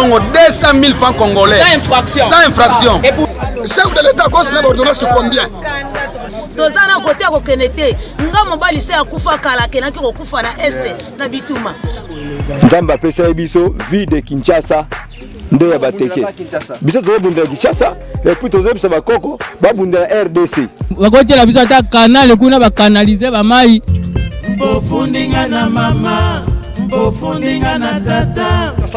Bongo 200 000 francs congolais. Sans infraction. Et pour... chef de l'État, qu'on se lève ordonnance sur combien? Tozana côté à Kenete. Nga mobali se akufa kala kenaki okufa na este na bituma. Nzamba pesa biso vie de Kinshasa. Nde ya bateke. Biso zo bunda Kinshasa et puis tozo bisa bakoko ba bunda RDC. Bakote la biso ata canal kuna ba canaliser ba mai. Mbofundinga na mama.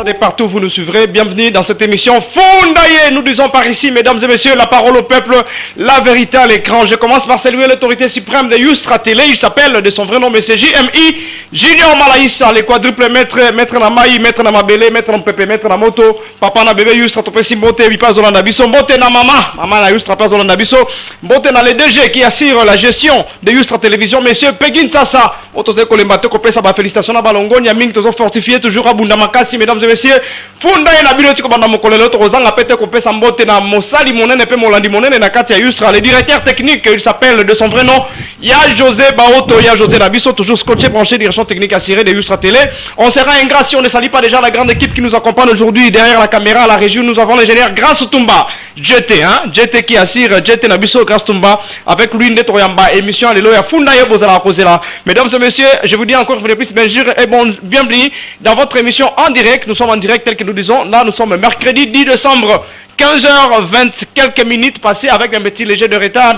De partout vous nous suivrez, bienvenue dans cette émission Fondaye. Nous disons par ici, mesdames et messieurs, la parole au peuple, la vérité à l'écran. Je commence par saluer l'autorité suprême de Youstra Télé. Il s'appelle de son vrai nom, monsieur JMI Junior Malaïssa, les quadruples maître na maï, maître na mabele, maître na pepe, maître na moto, papa na bébé Youstra Topesi Mbote, Vipa Zolanda Biso, Mbote na maman na Youstra pas Zolanda Biso, Mbote na les DG qui assure la gestion de Youstra Télévision, monsieur Pegin Sasa, Otose Kolembate Kopesa, félicitations à Balongonia. Toujours fortifié, toujours à Bundamakasi, mesdames et messieurs. Funda et Nabilo Tikobanda Mokolelo, Rozanga Pete Kopé Sambote, na Mosali Monen et Molandi Monen, na Katia Yustra, le directeur technique, il s'appelle de son vrai nom, Ya José Baoto, Ya José Nabiso, toujours scotché, branché, direction technique assurée de Yustra Télé. On sera ingrat si on ne salue pas déjà la grande équipe qui nous accompagne aujourd'hui derrière la caméra à la région. Nous avons l'ingénieur Grasse Tumba, GT, GT qui assure, GT Nabiso, Grasse Tumba, avec lui, Netoyamba, émission, les loyers, Funda et Bozala Kozela. Mesdames et messieurs, je vous dis encore une fois plus, et bon, bienvenue dans votre émission en direct. Nous sommes en direct tel que nous disons. Là, nous sommes mercredi 10 décembre. 15h20 quelques minutes passées avec un petit léger retard,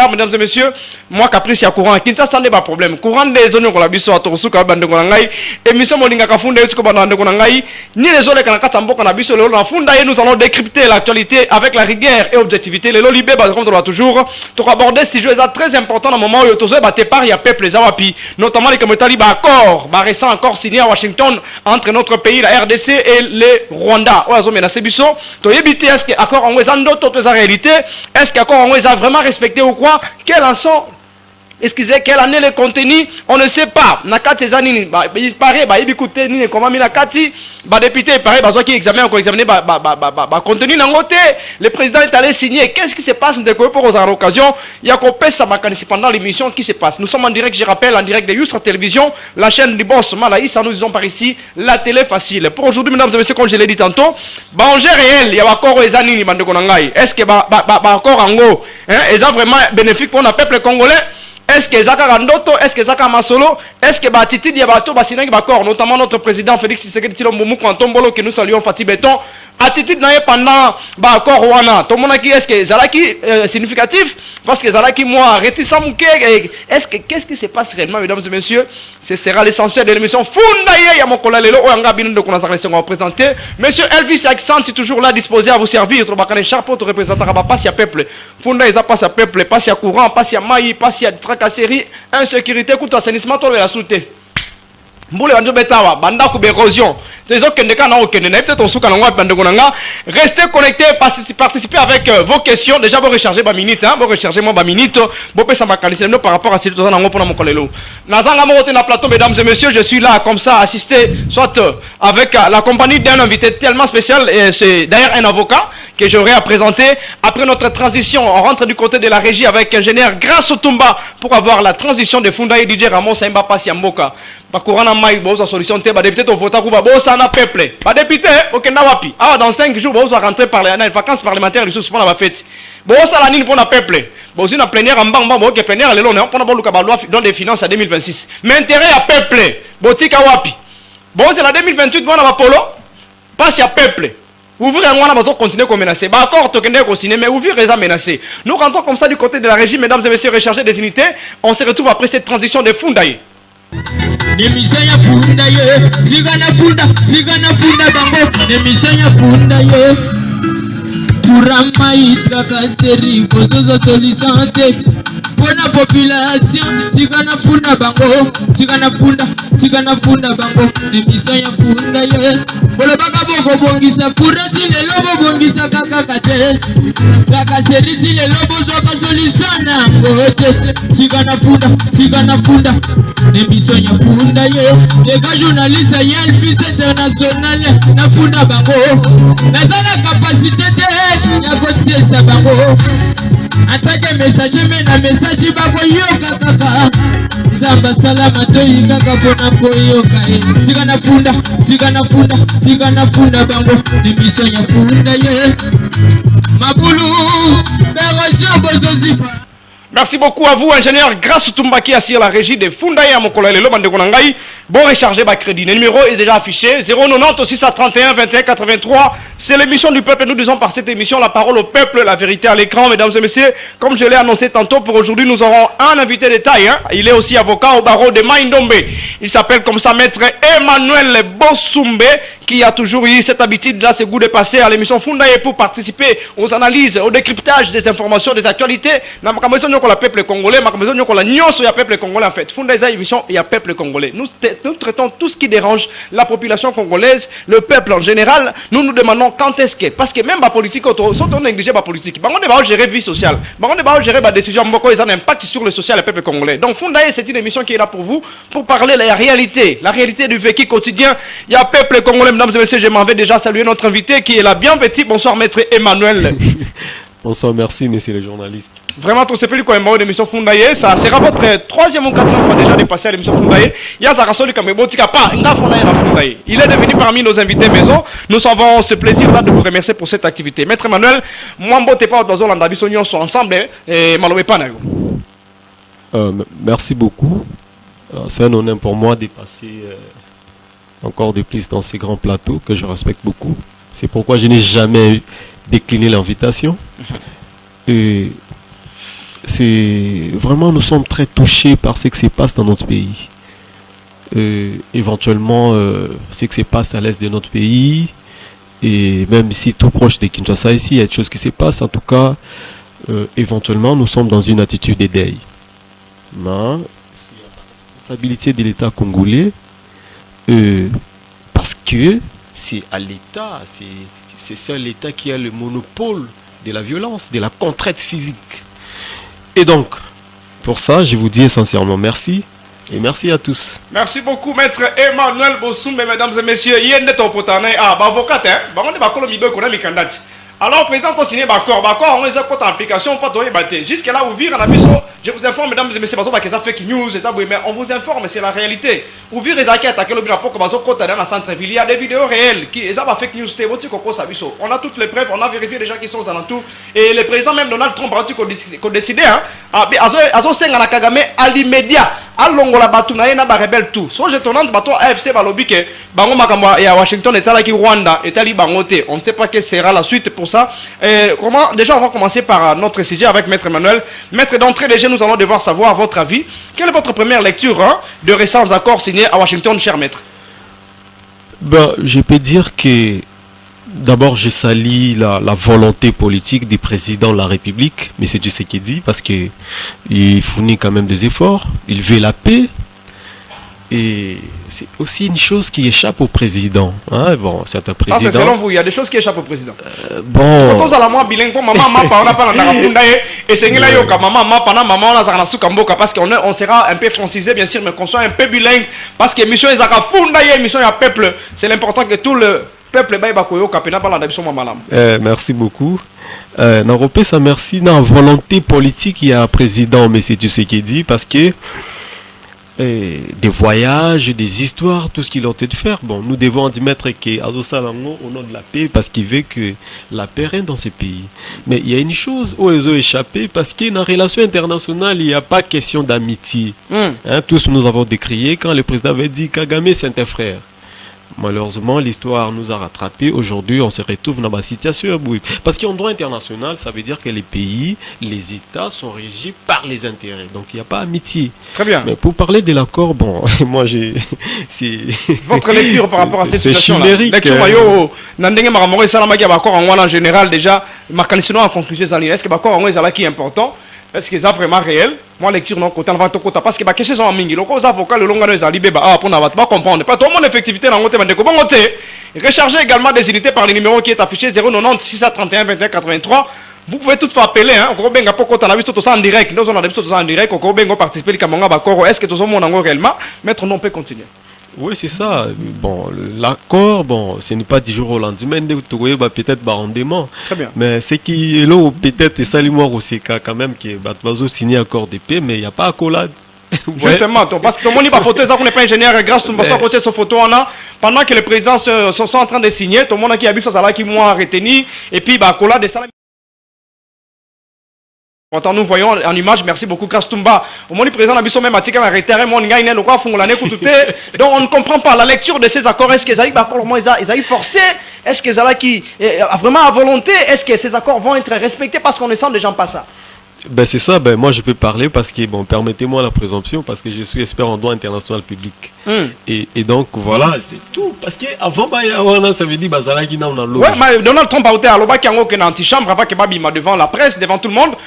mesdames et messieurs. Moi, Caprice, il y a courant. Kinshasa, n'est pas problème. Courant des zones qu'on a vu sur la Torusuka, Bandegonangai. Émission Moninga Kafunda, Bandegonangai. Ni les zones qu'on a vu sur le Funda. Et nous allons décrypter l'actualité avec la rigueur et objectivité. Les Lolibé, on va toujours. Pour aborder ces jeux très importants dans le moment où il y a peuple, les Awapi. Notamment les Kametali, accord, récent accord signé à Washington entre notre pays, la RDC et les Rwanda. Est-ce que l'accord en réalité? Est-ce que l'accord en a vraiment respecté ou quoi? Quels en sont? Excusez, quelle année le contenu? On ne sait pas. Nakati Zanini, il paraît, il écoute ni comment Nakati, député, il paraît, qui examine, encore examiner, contenu n'angoté. Le président est allé signer. Qu'est-ce qui se passe de quoi pour aux occasions? Il y a qu'on pèse sa vacances pendant l'émission qui se passe. Nous sommes en direct, je rappelle, en direct de Youstra Télévision, la chaîne du boss Malaïssa, nous disons par ici, la télé facile. Pour aujourd'hui, mesdames et messieurs, comme je l'ai dit tantôt, en réel, il y a encore les Zanini, est-ce que, encore en gros, ils ont vraiment bénéfique pour le peuple congolais? Est-ce que Zaka Randoto, est-ce que Zaka Masolo, est-ce que Batiti Diabato, Basinang Bakor, notamment notre président Félix Tshisekedi Tshilombo Kantombolo que nous saluons Fatih Béton, attitude naïe pendant Bakor Wana, tout le monde qui est-ce que Zalaki significatif, parce que Zalaki moi réticent est-ce que qu'est-ce qui se passe réellement, mesdames et messieurs? Ce sera l'essentiel de l'émission Fundaye Yamokola Lelo Oyanga Binu de Konazar on va présenter. Monsieur Elvis Accent est toujours là disposé à vous servir. Trobakane Chapeau, te représentera pas si à peuple. Fundaye ça passe à peuple, pas si à courant, pas si à maï, pas si à tracasserie, insécurité, coup assainissement, tout la souté. Mboule banjo betawa, banda ku érosion. Tezo kendeka na okende na peut-être on souka ngwa bandeko nanga. Restez connectés, participez avec vos questions. Déjà vous recharger ba minute vous recharger moi ba minute. Bo pesa makalisi no par rapport à cette chose nango pona mokolelo. Nazanga mo na plateau mesdames et messieurs, je suis là comme ça assister soit avec la compagnie d'un invité tellement spécial et c'est d'ailleurs un avocat que j'aurai à présenter après notre transition. On rentre du côté de la régie avec ingénieur Grasse Tumba pour avoir la transition de Fundaye DJ Ramos Saimba Passi Mboka. Bakurana Mike boza solution te ba député to vota ku ba bosa na peuple ba député okenda wapi ah dans 5 jours boza rentrer par les vacances parlementaires les suspend la fête bosa la nini pour na peuple boza na plénière en bang bo ke plénière lelo na pour na boluka ba loi dans des finances à 2026 mais intérêt à peuple botika wapi boza la 2028 bona ba polo pas si à peuple ouvrir un mois, on va continuer à menacer. Bah, encore, tu connais continuer, mais ouvrir les a menacés. Nous rentrons comme ça du côté de la régie, mesdames et messieurs, recharger des unités. On se retrouve après cette transition de Fundaye. Émission ya Fundaye, Zigana Funda bango. Émission ya Fundaye, Kurama itakaseri, bozozo solution te. Pour la population, Zigana Funda bango, Zigana Funda bango. Émission ya Fundaye, bolo baka boko bongisa kurati le lobo bongisa kakakate. Kakaseri le lobo zoka solution na ngote. Zigana Funda. Émission ya Fundaye, les gars journalistes ya Elvis international na Funda bango. Nazana capacité de ya kotie sa bango. Attaque message mais na message bango yo kakaka. Zamba salama toi kaka pona koyoka tika na funda bango dimission ya funda ye mabulu d'érosion bozozipa. Merci beaucoup à vous, ingénieur Grasse Tumbaki, assure la régie de Fundaye à Mokola Lelo Bandekonangaï. Bon, rechargez ma crédit. Le numéro est déjà affiché 090 631 21 83. C'est l'émission du peuple. Nous disons par cette émission la parole au peuple, la vérité à l'écran. Mesdames et messieurs, comme je l'ai annoncé tantôt, pour aujourd'hui, nous aurons un invité de taille. Hein. Il est aussi avocat au barreau de Maïndombe. Il s'appelle comme ça Maître Emmanuel Bossumbe, qui a toujours eu cette habitude-là, ce goût de passer à l'émission Fundaye pour participer aux analyses, au décryptage des informations, des actualités. Le peuple congolais, le peuple congolais en fait. Fundaye émission, il y a peuple congolais. Nous traitons tout ce qui dérange la population congolaise, le peuple en général. Nous nous demandons quand est-ce que, parce que même la politique, sont on négligé la politique. On va gérer vie sociale, on va gérer la décision, ils ont un impact sur le social et le peuple congolais. Donc Fundaye, c'est une émission qui est là pour vous, pour parler de la réalité du vécu quotidien. Il y a peuple congolais, mesdames et messieurs, je m'en vais déjà saluer notre invité qui est là. Bienvenue, bonsoir maître Emmanuel. Bonsoir, merci, messieurs les journalistes. Vraiment, tout c'est plus comme un d'émission Fundaye. Ça sera votre 3e ou 4e fois déjà de passer à l'émission Fundaye. Il y a Zarasoli comme Fundaye. Il est devenu parmi nos invités maison. Nous avons ce plaisir-là de vous remercier pour cette activité. Maître Emmanuel, moi, je ne pas dans l'Andabi, sont ensemble et Malobé Panago. Merci beaucoup. C'est un honneur pour moi de passer encore de plus dans ces grands plateaux que je respecte beaucoup. C'est pourquoi je n'ai jamais décliné l'invitation. Et c'est vraiment, nous sommes très touchés par ce qui se passe dans notre pays. Éventuellement, ce qui se passe à l'est de notre pays, et même si tout proche de Kinshasa ici, il y a des choses qui se passent. En tout cas, éventuellement, nous sommes dans une attitude de deuil. C'est la responsabilité de l'État congolais, parce que c'est à l'État, c'est seul l'État qui a le monopole de la violence, de la contrainte physique. Et donc, pour ça, je vous dis essentiellement merci. Et merci à tous. Merci beaucoup, maître Emmanuel Bossumbe, mesdames et messieurs. Avocat, alors, président, on signe d'accord, on est en application, pas de débattre. Jusqu'à là, ouvrir un abisso, je vous informe, mesdames et messieurs, parce que ça fake news, mais on vous informe, c'est la réalité. Ouvrir les attaques, attaquer le bureau, comme on dans la centre-ville, il y a des vidéos réelles qui sont fake news, on a toutes les preuves, on a vérifié les gens qui sont aux alentours. Et le président, même Donald Trump, a décidé, à Kagame, à l'immédiat, à l'ongola batunaye na ba rebelle tout. So je tonante bato AFC balobi ke bango makamwa ya Washington et la ki Rwanda et ali bangote. On ne sait pas quelle sera la suite pour ça. Comment déjà on va commencer par notre sujet avec maître Emmanuel. Maître, d'entrée déjà nous allons devoir savoir votre avis. Quelle est votre première lecture de récents accords signés à Washington, cher maître? Ben, je peux dire que d'abord, je salue la volonté politique du président de la République, M. Tshisekedi, parce qu'il fournit quand même des efforts, il veut la paix. Et c'est aussi une chose qui échappe au président. Hein? Bon, c'est un président. Ah, selon vous, il y a des choses qui échappent au président. Bon. Parce qu'on sera un peu francisé, bien sûr, mais qu'on soit un peu bilingue. Parce que mission est à Fundaye, mission est à peuple. C'est l'important que tout le peuple merci beaucoup. N'europé, ça merci dans la volonté politique il y a un président M. Tshisekedi parce que des voyages, des histoires, tout ce qu'il a tenté de faire. Bon, nous devons admettre que Azosalango au nom de la paix parce qu'il veut que la paix règne dans ces pays. Mais il y a une chose où ils ont échappé parce que dans la relation internationale, il n'y a pas question d'amitié. Hein, tous nous avons décrié quand le président avait dit Kagame c'est un frère. Malheureusement, l'histoire nous a rattrapés. Aujourd'hui, on se retrouve dans ma situation. Parce qu'en droit international, ça veut dire que les pays, les États sont régis par les intérêts. Donc, il n'y a pas amitié. Très bien. Mais pour parler de l'accord, bon, moi, j'ai... Votre lecture par rapport à cette situation-là. C'est chimérique. Lecture, en général, déjà, en conclusion, est-ce que l'accord est important? Est-ce que c'est vraiment réel? Moi, lecture non côté parce que question sont mingi. Les avocats le long les alibé pour ne pas comprendre. Pas tout le monde effectivité dans côté mais comment recharger également des unités par le numéro qui est affiché 090 631 21 83. Vous pouvez toutefois appeler hein. On peut pas quand on a vu tout ça en direct. Nous on a vu tout ça en direct. On peut participer le Kamanga Bakoro. Est-ce que tout le monde en réellement? Maître non peut continuer. Oui, c'est ça. Bon, l'accord, bon, ce n'est pas du jour au lendemain, peut-être rendement. Très bien. Mais ce qui est là, peut-être, et ça, moi aussi, quand même, qui va signer accord de paix, mais il n'y a pas accolade. Justement, parce que tout le monde n'a pas photo, ça qu'on n'est pas ingénieur, grâce à à côté de cette photo, pendant que les présidents sont en train de signer, tout le monde qui a vu ça, là, qui m'ont retenu, et puis, bah, Kola, des salades. Quand nous voyons en image, merci beaucoup, Kastumba. Au moins, le président a vu son même article, donc on ne comprend pas la lecture de ces accords. Est-ce qu'ils ont forcé? Est-ce qu'ils ont vraiment à volonté? Est-ce que ces accords vont être respectés parce qu'on ne sent des gens pas ça? Ben c'est ça, ben moi je peux parler parce que, bon, permettez-moi la présomption, parce que je suis expert en droit international public. Et donc voilà, c'est tout. Parce qu'avant, ça veut dire Bazala qui n'a pas l'eau. Ouais, mais Donald Trump a été à l'Oba qui a une antichambre, avant que Babima devant la presse, devant tout le monde.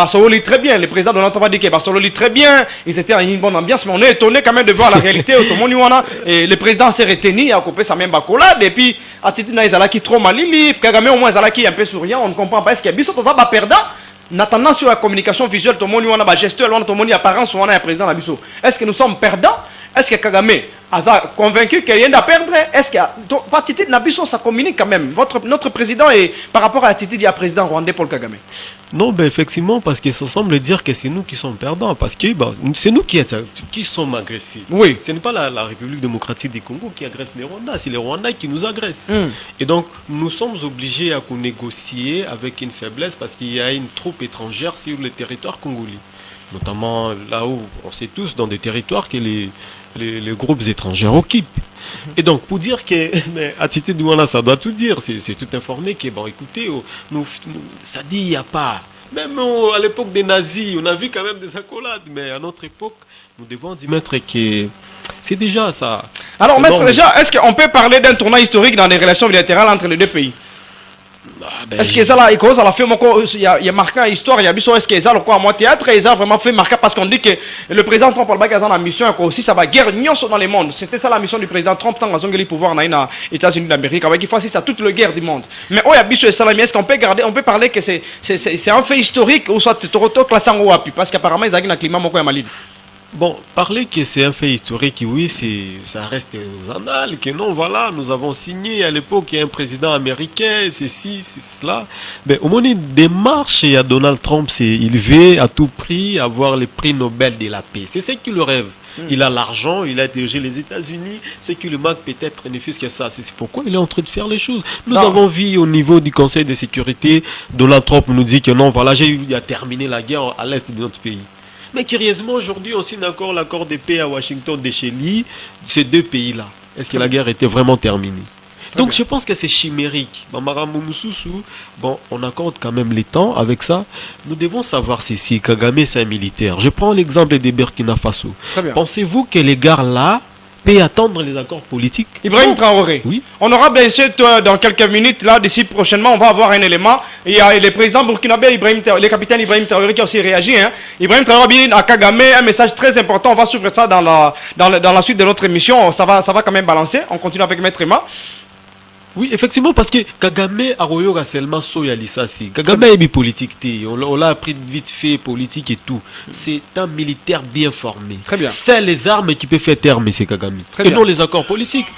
Solo lit très bien, le président Donald Trump a dit que Solo lit très bien, ils étaient en une bonne ambiance, mais on est étonné quand même de voir la réalité. Tout le monde, et le président s'est retenu, il a coupé sa même bacolade, et puis, à Titina, ils allaient qui trop mal, Kagame au moins, ils allaient qui un peu souriant, on ne comprend pas. Est-ce qu'il y a Bissot, ça va perdre? En attendant sur la communication visuelle, tout le monde a gestuelle, tout le monde a apparence, on a un président Nabiso. Est-ce que nous sommes perdants? Est-ce que Kagame a convaincu qu'il y a rien à perdre? Est-ce que par Titi Nabiso, ça communique quand même? Notre président est par rapport à Titi, il y a président rwandais Paul Kagame. Non, ben effectivement, parce que ça semble dire que c'est nous qui sommes perdants, parce que c'est nous qui sommes agressés. Oui. Ce n'est pas la République démocratique du Congo qui agresse les Rwandais, c'est les Rwandais qui nous agressent. Et donc, nous sommes obligés à négocier avec une faiblesse parce qu'il y a une troupe étrangère sur le territoire congolais. Notamment là où on sait tous dans des territoires que les groupes étrangers occupent. Et donc pour dire que mais à Titi Douala ça doit tout dire, c'est tout informé que bon écoutez, ça dit il n'y a pas. Même à l'époque des nazis, on a vu quand même des accolades, mais à notre époque, nous devons dire maître que c'est déjà ça. Alors maître déjà, est-ce qu'on peut parler d'un tournant historique dans les relations bilatérales entre les deux pays? Est-ce que ça a fait il y a marqué une histoire, il y a est-ce que ça a quoi théâtre et ça a vraiment fait marquer parce qu'on dit que le président Trump a la mission aussi ça va guerre dans le monde. C'était ça la mission du président Trump tant qu'il pouvoir dans les États-Unis d'Amérique avec il faut ça toute la guerre du monde. Mais est-ce qu'on peut garder, on peut parler que c'est un fait historique ou soit c'est trop classé en haut parce qu'apparemment ils ont un climat beaucoup malade. Bon, parler que c'est un fait historique, oui, ça reste aux annales, que non, voilà, nous avons signé à l'époque, il y a un président américain, c'est ci, c'est cela. Mais au moins, une démarche, il y a Donald Trump, il veut à tout prix avoir le prix Nobel de la paix. C'est ce qu'il rêve. Il a l'argent, il a dirigé les États-Unis, ce qui lui manque peut-être ne fût-ce que ça. C'est pourquoi il est en train de faire les choses. Nous avons vu au niveau du Conseil de sécurité, Donald Trump nous dit que non, voilà, il a terminé la guerre à l'est de notre pays. Mais curieusement, aujourd'hui, on signe encore l'accord de paix à Washington de Shelly, ces deux pays-là. Est-ce que la guerre était vraiment terminée? Donc je pense que c'est chimérique. Bon, on accorde quand même les temps avec ça. Nous devons savoir si Kagame c'est un militaire. Je prends l'exemple de Burkina Faso. Pensez-vous que les gars là peut attendre les accords politiques? Ibrahim Traoré. Oui. On aura bien sûr dans quelques minutes, là, d'ici prochainement, on va avoir un élément. Il y a le président burkinabé, le capitaine Ibrahim Traoré qui a aussi réagi. Hein. Ibrahim Traoré à Kagame, un message très important. On va suivre ça dans la suite de notre émission. Ça va quand même balancer. On continue avec Maître Emma. Oui, effectivement, parce que Kagame a royoga seulement soya lisasi. Kagame est politique, on l'a appris vite fait, politique et tout. C'est un militaire bien formé. Très bien. C'est les armes qui peuvent faire taire, M. Kagame. Très et bien. non les accords politiques.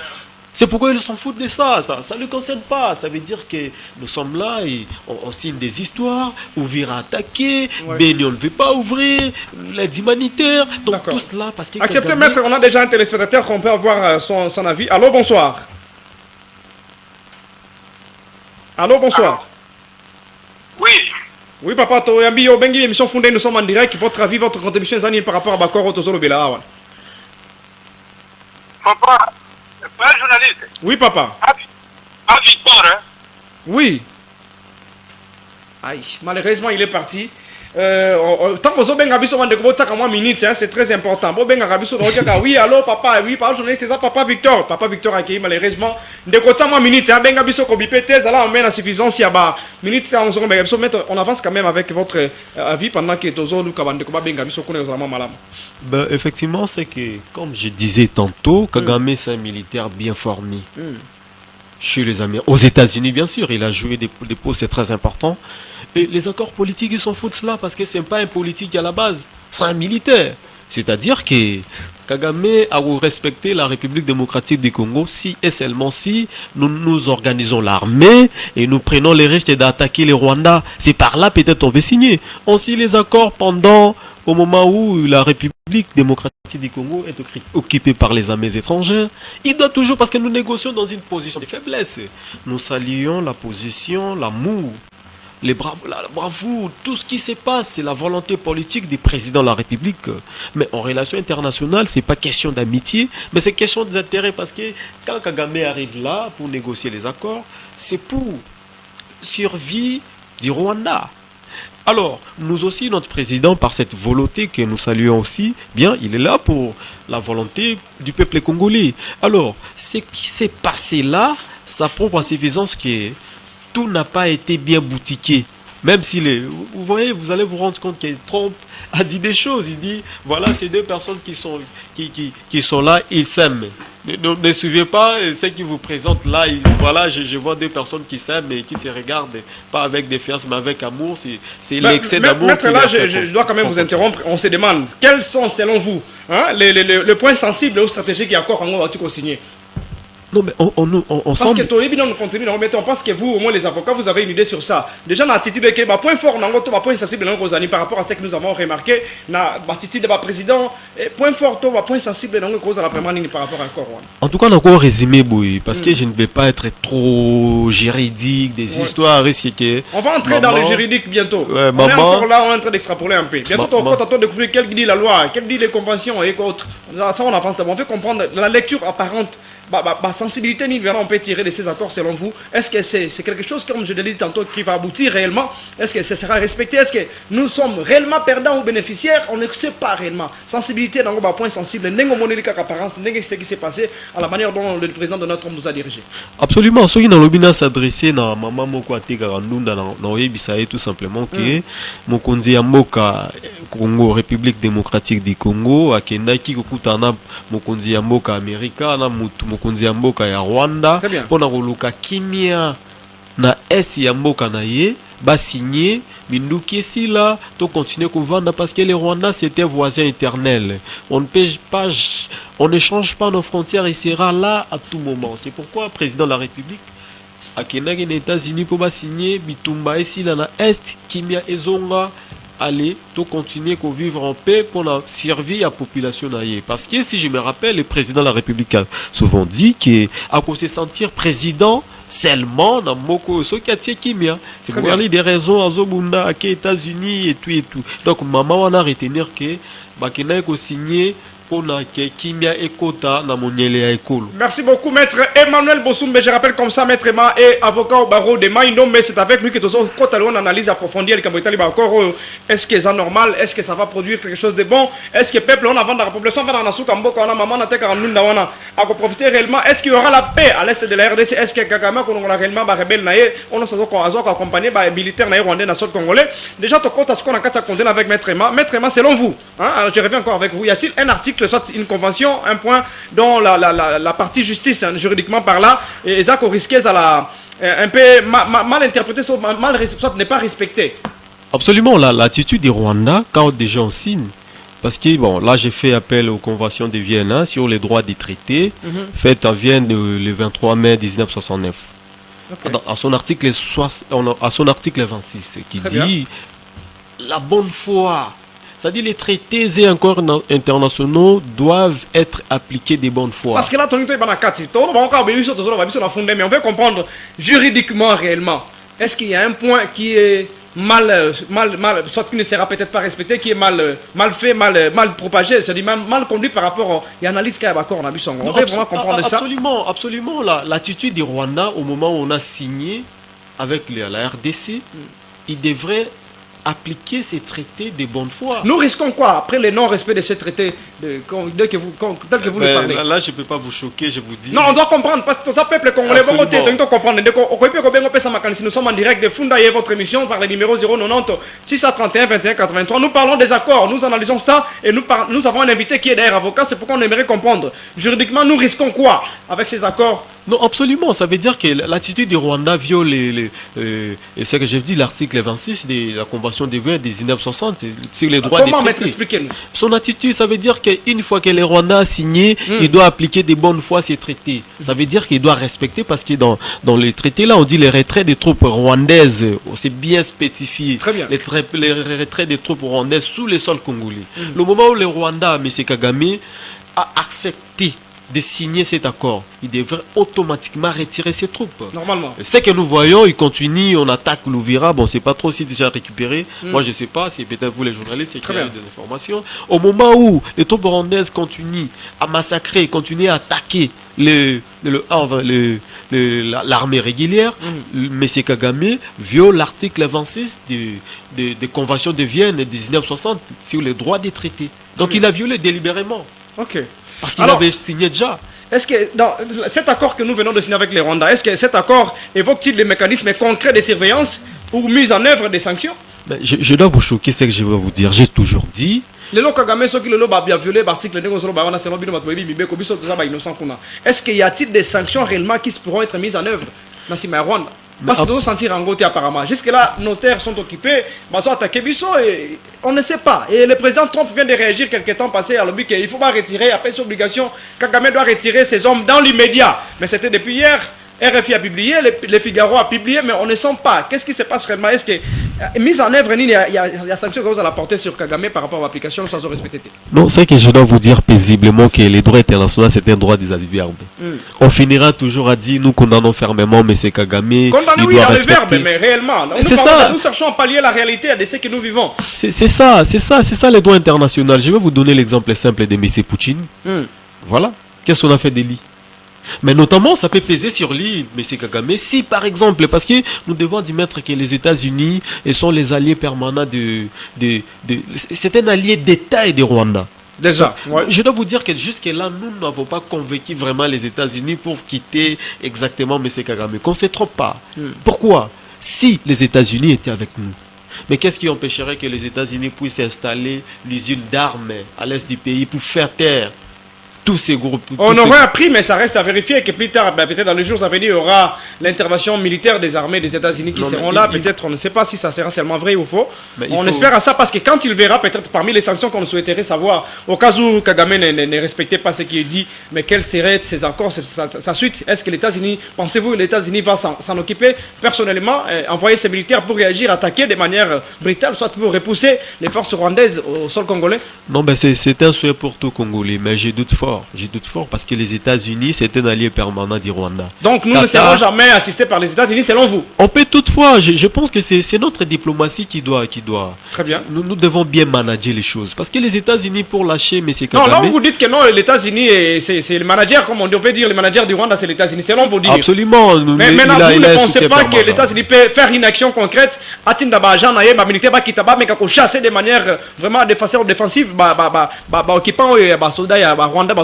C'est pourquoi ils s'en foutent de ça. Ça ne le concerne pas. Ça veut dire que nous sommes là et on signe des histoires, ouvrir à attaquer, mais on ne veut pas ouvrir, l'aide humanitaire. Donc tout cela parce que. Acceptez, Kagame... maître, on a déjà un téléspectateur qu'on peut avoir son avis. Allô, bonsoir. Allô, bonsoir. Oui. Oui, papa, Toyambi, au Bengi, émission fondée, nous sommes en direct. Votre avis, votre contribution, Zani, par rapport à Bakor Otozolo Bela. Papa, pas journaliste. Oui, papa. À Victor, hein. Oui. Aïe, malheureusement, il est parti. Tant que vous avez un minute, c'est très important. Oui, allô, papa, oui, par journaliste, c'est ça, papa Victor. Papa Victor a accueilli, malheureusement. De côté, moi, minute, on met la suffisance, il y a minute, on avance quand même avec votre avis pendant que ben, effectivement, c'est que, comme je disais tantôt, Kagame, c'est un militaire bien formé. Chez les Américains, aux États-Unis, bien sûr, il a joué des postes très importants. Et les accords politiques, ils s'en foutent de cela parce que ce n'est pas un politique à la base, c'est un militaire. C'est-à-dire que Kagame a respecté la République démocratique du Congo si et seulement si nous organisons l'armée et nous prenons les risques d'attaquer les Rwandais. C'est par là peut-être on veut signer. On signe les accords pendant au moment où la République démocratique du Congo est occupée par les armées étrangères, il doit toujours, parce que nous négocions dans une position de faiblesse, nous saluons la position, l'amour, la bravoure, tout ce qui se passe, c'est la volonté politique du président de la République. Mais en relation internationale, c'est pas question d'amitié, mais c'est question d'intérêt, parce que quand Kagame arrive là pour négocier les accords, c'est pour survie du Rwanda. Alors, nous aussi, notre président, par cette volonté que nous saluons aussi, bien, il est là pour la volonté du peuple congolais. Alors, ce qui s'est passé là, ça prouve à suffisance que tout n'a pas été bien boutiqué. Même si vous voyez, vous allez vous rendre compte que Trump a dit des choses. Il dit, voilà, ces deux personnes qui sont là, ils s'aiment. Ne suivez pas ce qui vous présente là. Voilà, je vois deux personnes qui s'aiment et qui se regardent, pas avec défiance, mais avec amour. C'est l'excès d'amour. Maître, là, je dois quand même vous interrompre. On se demande, quels sont, selon vous, les points sensibles ou stratégiques qui encore en ont signé? Non, mais on parce que toi, évidemment, on pense que vous, au moins les avocats, vous avez une idée sur ça. Déjà, dans l'attitude de ma point fort, point sensible par rapport à ce que nous avons remarqué, dans l'attitude de ma président, point fort, point sensible par rapport à quoi. En tout cas, on a encore résumé, parce que je ne vais pas être trop juridique, des histoires risquées que. On va entrer dans le juridique bientôt. On est encore là, on est en train d'extrapoler un peu. Bientôt, on va découvrir quelle dit la loi, quelle dit les conventions et autres. Ça, on avance d'abord. On fait comprendre la lecture apparente. Sensibilité, on peut tirer de ces accords selon vous. Est-ce que c'est quelque chose, comme je l'ai dit tantôt, qui va aboutir réellement? Est-ce que ça sera respecté? Est-ce que nous sommes réellement perdants ou bénéficiaires? On ne sait pas réellement. Sensibilité, dans un point sensible, apparence, ce qui s'est passé à la manière dont le président Donald Trump nous a dirigés. Absolument. Ceux qui dans l'obina s'adresser à Maman Moko Ategarandunda dans Oyebisaye, tout simplement, que Mokonzi Yamoka, Congo, République démocratique du Congo, Akenaki Kokutana, Mokonzi Yamoka, Amerika, Mokonzi ya mboka ya Rwanda pona koluka kimia na esi ya mboka na ye ba signer binduki esila to continuer kovanda parce que les Rwandais c'était voisins éternels. On ne change pas nos frontières, il sera là à tout moment. C'est pourquoi le président de la République akenaki na États-Unis pour ba signer bitumba esila na est kimia ezonga. Allez, tout continuer qu'on vivre en paix pour la servir à la population. Parce que si je me rappelle, le président de la République a souvent dit qu'à cause de se sentir président seulement dans Moko, c'est pour parler des raisons à Zobunda, aux États-Unis et tout et tout. Donc, maman, on a retenir que Bakena a signé. Merci beaucoup, maître Emmanuel Bossoumbe. Je rappelle comme ça, maître Emma est avocat au barreau de Maïno, mais c'est avec lui que nous avons une analyse approfondie. Est-ce que c'est normal? Est-ce que ça va produire quelque chose de bon? Est-ce que le peuple, on a la population, on a profiter réellement? Est-ce qu'il y aura la paix à l'est de la RDC? Est-ce que Kagame, on a réellement rebelle, on a accompagné les militaires rwandais dans le congolais? Déjà, tu comptes à ce qu'on a condamné avec maître Emma. Maître Emma, selon vous, alors je reviens encore avec vous, y a-t-il un article, soit une convention, un point dont la partie justice, juridiquement par là, et ça qu'on risquait un peu mal interprété, soit n'est pas respecté? Absolument, l'attitude des Rwandais, quand déjà on signe, parce que bon, là j'ai fait appel aux conventions de Vienne sur les droits des traités, faites en Vienne le 23 mai 1969. Okay. À son article 26, qui dit la bonne foi. C'est-à-dire les traités et accords internationaux doivent être appliqués de bonne foi. Parce que là, mais on veut comprendre juridiquement, réellement. Est-ce qu'il y a un point qui est mal, soit qui ne sera peut-être pas respecté, qui est mal fait, mal propagé, c'est-à-dire mal conduit par rapport à l'analyse qu'il y a d'accord en abus. On veut vraiment comprendre ça. Absolument. L'attitude du Rwanda, au moment où on a signé avec la RDC, il devrait appliquer ces traités de bonne foi. Nous risquons quoi après le non-respect de ces traités tel que vous le parlez? Là, je ne peux pas vous choquer, je vous dis. Non, on doit comprendre, parce que ça peuple congolais, nous sommes en direct de Fundaye, votre émission, par le numéro 090 631 21 83. Nous parlons des accords, nous analysons ça, et nous avons un invité qui est d'ailleurs avocat, c'est pourquoi on aimerait comprendre. Juridiquement, nous risquons quoi avec ces accords? Non, absolument, ça veut dire que l'attitude du Rwanda viole ce que j'ai dit, l'article 26 de la Convention convention de Vienne de 1960 sur les droits Comment des mettre, traités. expliquez-nous. Son attitude, ça veut dire qu'une fois que le Rwanda a signé, il doit appliquer de bonne foi ces traités. Ça veut dire qu'il doit respecter, parce que dans les traités là, on dit les retraits des troupes rwandaises, c'est bien spécifié. Très bien. Les retraits des troupes rwandaises sous les sols congolais. Le moment où le Rwanda, M. Kagame, a accepté de signer cet accord, il devrait automatiquement retirer ses troupes. Normalement. Ce que nous voyons, il continue, on attaque Louvira, bon, c'est pas trop si déjà récupéré. Moi, je sais pas, c'est peut-être vous les journalistes qui avez des informations. Au moment où les troupes rwandaises continuent à massacrer, continuent à attaquer l'armée régulière, M. Kagame viole l'article 26 des conventions de Vienne de 1960 sur les droits des traités. Donc il a violé délibérément. Ok. Parce qu'il avait signé déjà. Est-ce que dans cet accord que nous venons de signer avec les Rwandais, est-ce que cet accord évoque-t-il des mécanismes concrets de surveillance ou mise en œuvre des sanctions? Je dois vous choquer, c'est ce que je vais vous dire. J'ai toujours dit. Est-ce qu'il y a-t-il des sanctions réellement qui pourront être mises en œuvre dans ce Rwanda? Parce que nous sentir en côté apparemment. Jusque-là, nos terres sont occupées, attaquer Bisso et on ne sait pas. Et le président Trump vient de réagir quelques temps passé à l'objet qu'il ne faut pas retirer, après cette obligation, Kagame doit retirer ses hommes dans l'immédiat. Mais c'était depuis hier. RFI a publié, le Figaro a publié, mais on ne sent pas. Qu'est-ce qui se passe réellement? Est-ce que, mise en œuvre, il y a sanctions que vous allez porter sur Kagame par rapport à l'application sans respecter? Non, c'est que je dois vous dire paisiblement que les droits internationaux, c'est un droit des adverbes. On finira toujours à dire, nous condamnons fermement, mais c'est Kagame. Condamner, oui, dans le verbe, mais réellement. C'est ça. Nous cherchons à pallier la réalité à ce que nous vivons. C'est ça les droits internationaux. Je vais vous donner l'exemple simple de M. Poutine. Voilà. Qu'est-ce qu'on a fait d'Eli? Mais notamment, ça peut peser sur lui, M. Kagame, si par exemple, parce que nous devons admettre que les États-Unis sont les alliés permanents c'est un allié d'État et de Rwanda. Déjà, je dois vous dire que jusque-là, nous n'avons pas convaincu vraiment les États-Unis pour quitter exactement M. Kagame. Qu'on ne se trompe pas. Pourquoi? Si les États-Unis étaient avec nous, mais qu'est-ce qui empêcherait que les États-Unis puissent installer l'usine d'armes à l'est du pays pour faire taire tous ces groupes? On aurait appris, mais ça reste à vérifier que plus tard, peut-être dans les jours à venir, il y aura l'intervention militaire des armées des États-Unis qui seront là. Peut-être, on ne sait pas si ça sera seulement vrai ou faux. On espère à ça parce que quand il verra, peut-être parmi les sanctions qu'on souhaiterait savoir, au cas où Kagame ne respectait pas ce qui est dit, mais quels seraient ces accords, sa suite? Est-ce que les États-Unis, pensez-vous, les États-Unis vont s'en occuper personnellement, envoyer ses militaires pour réagir, attaquer de manière brutale, soit pour repousser les forces rwandaises au sol congolais? Non, c'est un souhait pour tout Congolais, mais j'ai doute fort. J'ai doute fort parce que les États-Unis, c'est un allié permanent du Rwanda. Donc nous ne serons jamais assistés par les États-Unis, selon vous? On peut toutefois, je pense que c'est notre diplomatie qui doit. Très bien. Nous devons bien manager les choses. Parce que les États-Unis, pour lâcher M. Kagame... Non, là vous dites que non, les États-Unis, c'est le manager, comme on peut dire, le manager du Rwanda, c'est les États-Unis, selon vous dire. Absolument. Mais maintenant, vous ne pensez pas que les États-Unis peuvent faire une action concrète, mais chasser de manière vraiment défensive, occupant soldats Rwanda,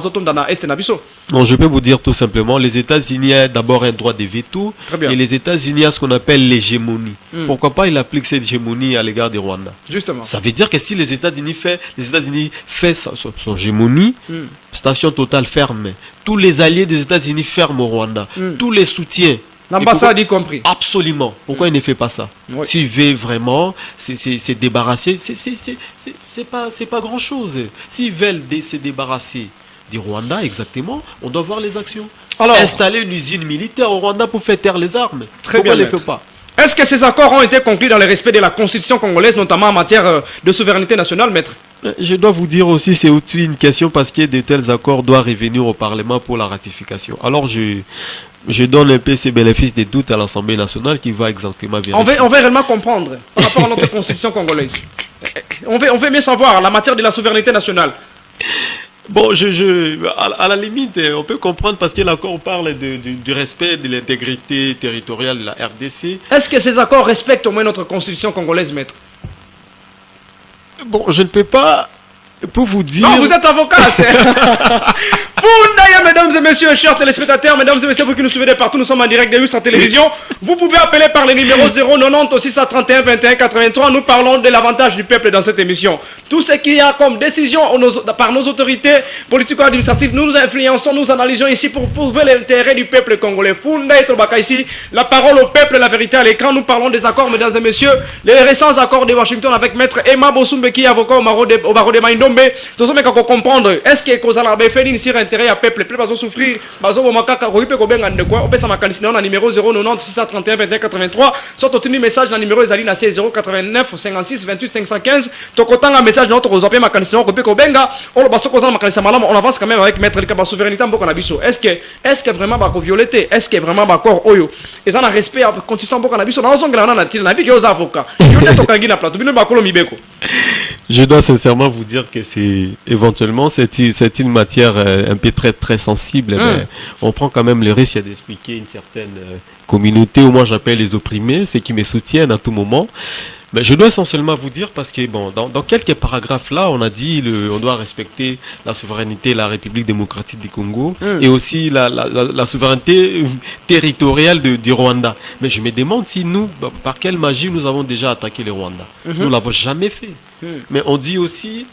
non, je peux vous dire tout simplement, les États-Unis ont d'abord un droit de veto et les États-Unis ont ce qu'on appelle l'hégémonie. Pourquoi pas il applique cette hégémonie à l'égard du Rwanda? Justement. Ça veut dire que si les États-Unis fait son hégémonie, station totale ferme. Tous les alliés des États-Unis ferment au Rwanda. Tous les soutiens. L'ambassade y compris. Absolument. Pourquoi il ne fait pas ça? S'il veut vraiment se débarrasser, c'est pas grand-chose. S'ils veulent se débarrasser du Rwanda, exactement, on doit voir les actions. Alors, installer une usine militaire au Rwanda pour faire taire les armes. Pourquoi il ne le fait pas? Est-ce que ces accords ont été conclus dans le respect de la Constitution congolaise, notamment en matière de souveraineté nationale, maître? Je dois vous dire aussi, c'est aussi une question parce que de tels accords doivent revenir au Parlement pour la ratification. Alors, je donne un peu ces bénéfices des doutes à l'Assemblée nationale qui va exactement vérifier. On veut réellement comprendre par rapport à notre Constitution congolaise. On veut mieux savoir la matière de la souveraineté nationale. Bon, à la limite, on peut comprendre parce que l'accord parle du respect de l'intégrité territoriale de la RDC. Est-ce que ces accords respectent au moins notre constitution congolaise, maître? Bon, je ne peux pas, pour vous dire... Non, vous êtes avocat, Fundaye, mesdames et messieurs, chers téléspectateurs, mesdames et messieurs, vous qui nous suivez de partout, nous sommes en direct de Ustra Télévision. Vous pouvez appeler par le numéro 090 631 21 83. Nous parlons de l'avantage du peuple dans cette émission. Tout ce qu'il y a comme décision par nos autorités politico-administratives, nous influençons, nous analysons ici pour prouver l'intérêt du peuple congolais. Fundaye Tobaka ici, la parole au peuple, la vérité à l'écran. Nous parlons des accords, mesdames et messieurs, les récents accords de Washington avec maître Emma Bossumbe qui est avocat au barreau de Maïndombe. Nous sommes comprendre, est-ce que Kozala fait une série intérêt à peuple, plus va souffrir, bazo makaka roipe ko benga ndekwa, on peut sa makanisi na numéro 090 631 21 83, soit obtenir message dans numéro ezali na 089 56 28 515, tokotanga message na to zope makanisi na ko benga, on le baso kozala makanisi malamu, on avance quand même avec maître Lika ba souveraineté mboko na biso. Est-ce que vraiment ba ko violeter, est-ce que vraiment ba corps oyo, et ça na respect consistant mboko na biso na ozongela na til na biki aux avocats. Yo ne tokangi na plateau, bino ba kolo mibeko. Je dois sincèrement vous dire que c'est éventuellement c'est une matière un peu très sensible. Mais on prend quand même le risque d'expliquer une certaine communauté, ou moi j'appelle les opprimés, ceux qui me soutiennent à tout moment. Mais je dois essentiellement vous dire parce que bon, dans quelques paragraphes là, on a dit on doit respecter la souveraineté de la République démocratique du Congo et aussi la souveraineté territoriale du Rwanda. Mais je me demande si nous, par quelle magie nous avons déjà attaqué le Rwanda. Nous l'avons jamais fait. Mais on dit aussi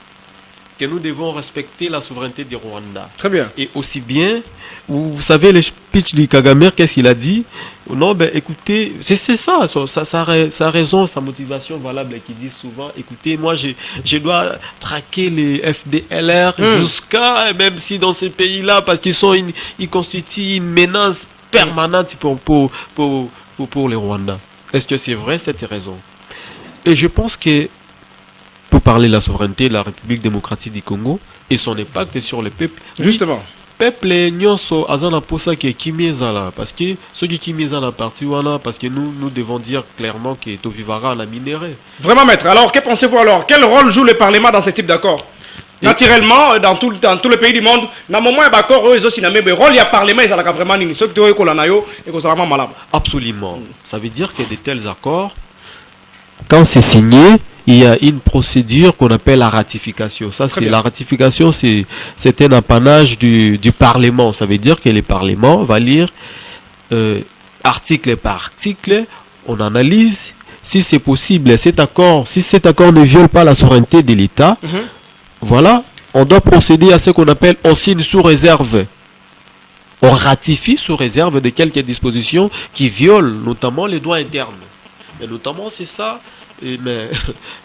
que nous devons respecter la souveraineté du Rwanda. Très bien. Et aussi bien, vous savez, le speech du Kagame, qu'est-ce qu'il a dit? Non, ben écoutez, c'est ça, sa raison, sa motivation valable qui dit souvent, écoutez, moi je dois traquer les FDLR jusqu'à, même si dans ces pays-là, parce ils constituent une menace permanente pour les Rwandais. Est-ce que c'est vrai cette raison? Et je pense que pour parler de la souveraineté de la République démocratique du Congo et son impact sur le peuple. Justement. Peuple nyonso azana posa ke kimezala parce que ceux qui kimezala parti wana parce que nous devons dire clairement que to vivara la minéré. Vraiment maître. Alors que pensez-vous alors? Quel rôle joue le Parlement dans ce type d'accord? Naturellement, dans tout le pays du monde, dans le moment où d'accord, eux aussi, le rôle il y a Parlement, ils ont vraiment ni ceux qui ont eu et qu'on vraiment malade. Absolument. Ça veut dire que de tels accords, quand c'est signé, il y a une procédure qu'on appelle la ratification. Ça, c'est la ratification, c'est un apanage du Parlement. Ça veut dire que le Parlement va lire article par article, on analyse si c'est possible, si cet accord ne viole pas la souveraineté de l'État. Voilà, on doit procéder à ce qu'on appelle on signe sous réserve. On ratifie sous réserve de quelques dispositions qui violent notamment les droits internes. Et notamment, c'est ça. Mais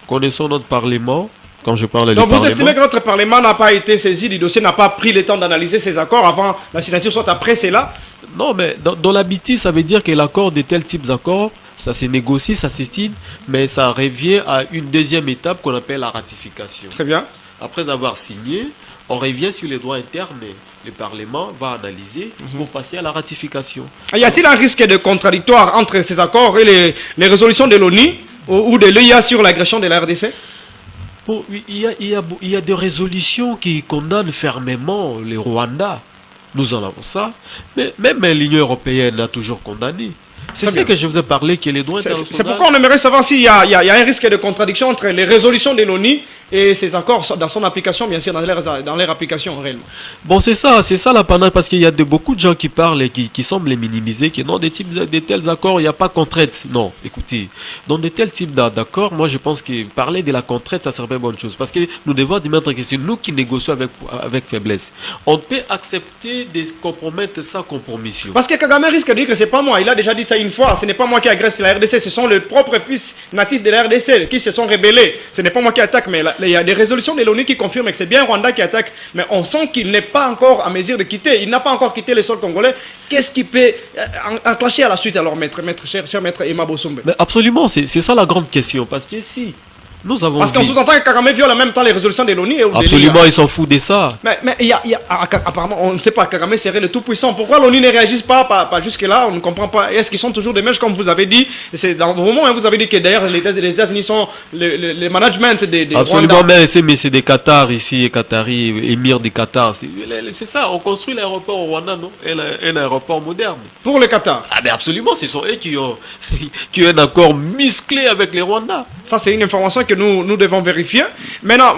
connaissons notre Parlement. Quand je parle du Parlement. Donc vous estimez que notre Parlement n'a pas été saisi du dossier, n'a pas pris le temps d'analyser ces accords avant la signature, soit après c'est là? Non, mais dans l'habitude, ça veut dire que l'accord de tels types d'accords, ça se négocie, ça se signe, mais ça revient à une deuxième étape qu'on appelle la ratification. Très bien. Après avoir signé, on revient sur les droits internes. Le Parlement va analyser pour passer à la ratification. Y a-t-il un risque de contradictoire entre ces accords et les résolutions de l'ONU ou de l'EIA sur l'agression de la RDC? Bon, il y a des résolutions qui condamnent fermement les Rwandais. Nous en avons ça. Mais même l'Union européenne a toujours condamné. C'est ce que je vous ai parlé, que les droits internationaux... C'est pourquoi on aimerait savoir s'il y a un risque de contradiction entre les résolutions de l'ONU et ces accords dans son application, bien sûr, dans leur application réellement. Bon, c'est ça la panne, parce qu'il y a beaucoup de gens qui parlent et qui semblent les minimiser, que non, de tels accords, il n'y a pas contrainte. Non, écoutez, dans de tels types d'accords, moi je pense que parler de la contrainte, ça serait une bonne chose, parce que nous devons admettre que c'est nous qui négocions avec faiblesse. On peut accepter de compromettre sans compromission. Parce que Kagame risque de dire que c'est pas moi, il a déjà dit ça une fois, ce n'est pas moi qui agresse la RDC, ce sont les propres fils natifs de la RDC qui se sont rebellés. Ce n'est pas moi qui attaque, mais il y a des résolutions de l'ONU qui confirment que c'est bien Rwanda qui attaque, mais on sent qu'il n'est pas encore à mesure de quitter. Il n'a pas encore quitté le sol congolais. Qu'est-ce qui peut enclencher à la suite alors, cher maître Emma Bossumbe? Absolument, c'est ça la grande question, parce que si nous avons... Parce qu'on sous-entend que Kagame viole en même temps les résolutions de l'ONU. Absolument, ils s'en foutent de ça. Mais apparemment, on ne sait pas, Kagame serait le tout-puissant. Pourquoi l'ONU ne réagit pas jusque-là? On ne comprend pas. Est-ce qu'ils sont toujours des mèches, comme vous avez dit? C'est dans le moment où vous avez dit que d'ailleurs les États-Unis sont le management des absolument, Rwanda. mais c'est des Qatars ici, Qataris, émirs du Qatar. C'est ça, on construit l'aéroport au Rwanda, non? Un aéroport moderne. Pour le Qatar? Ah, mais absolument, ce sont eux qui ont un accord musclé avec les Rwandais. Ça, c'est une information que nous devons vérifier. Maintenant,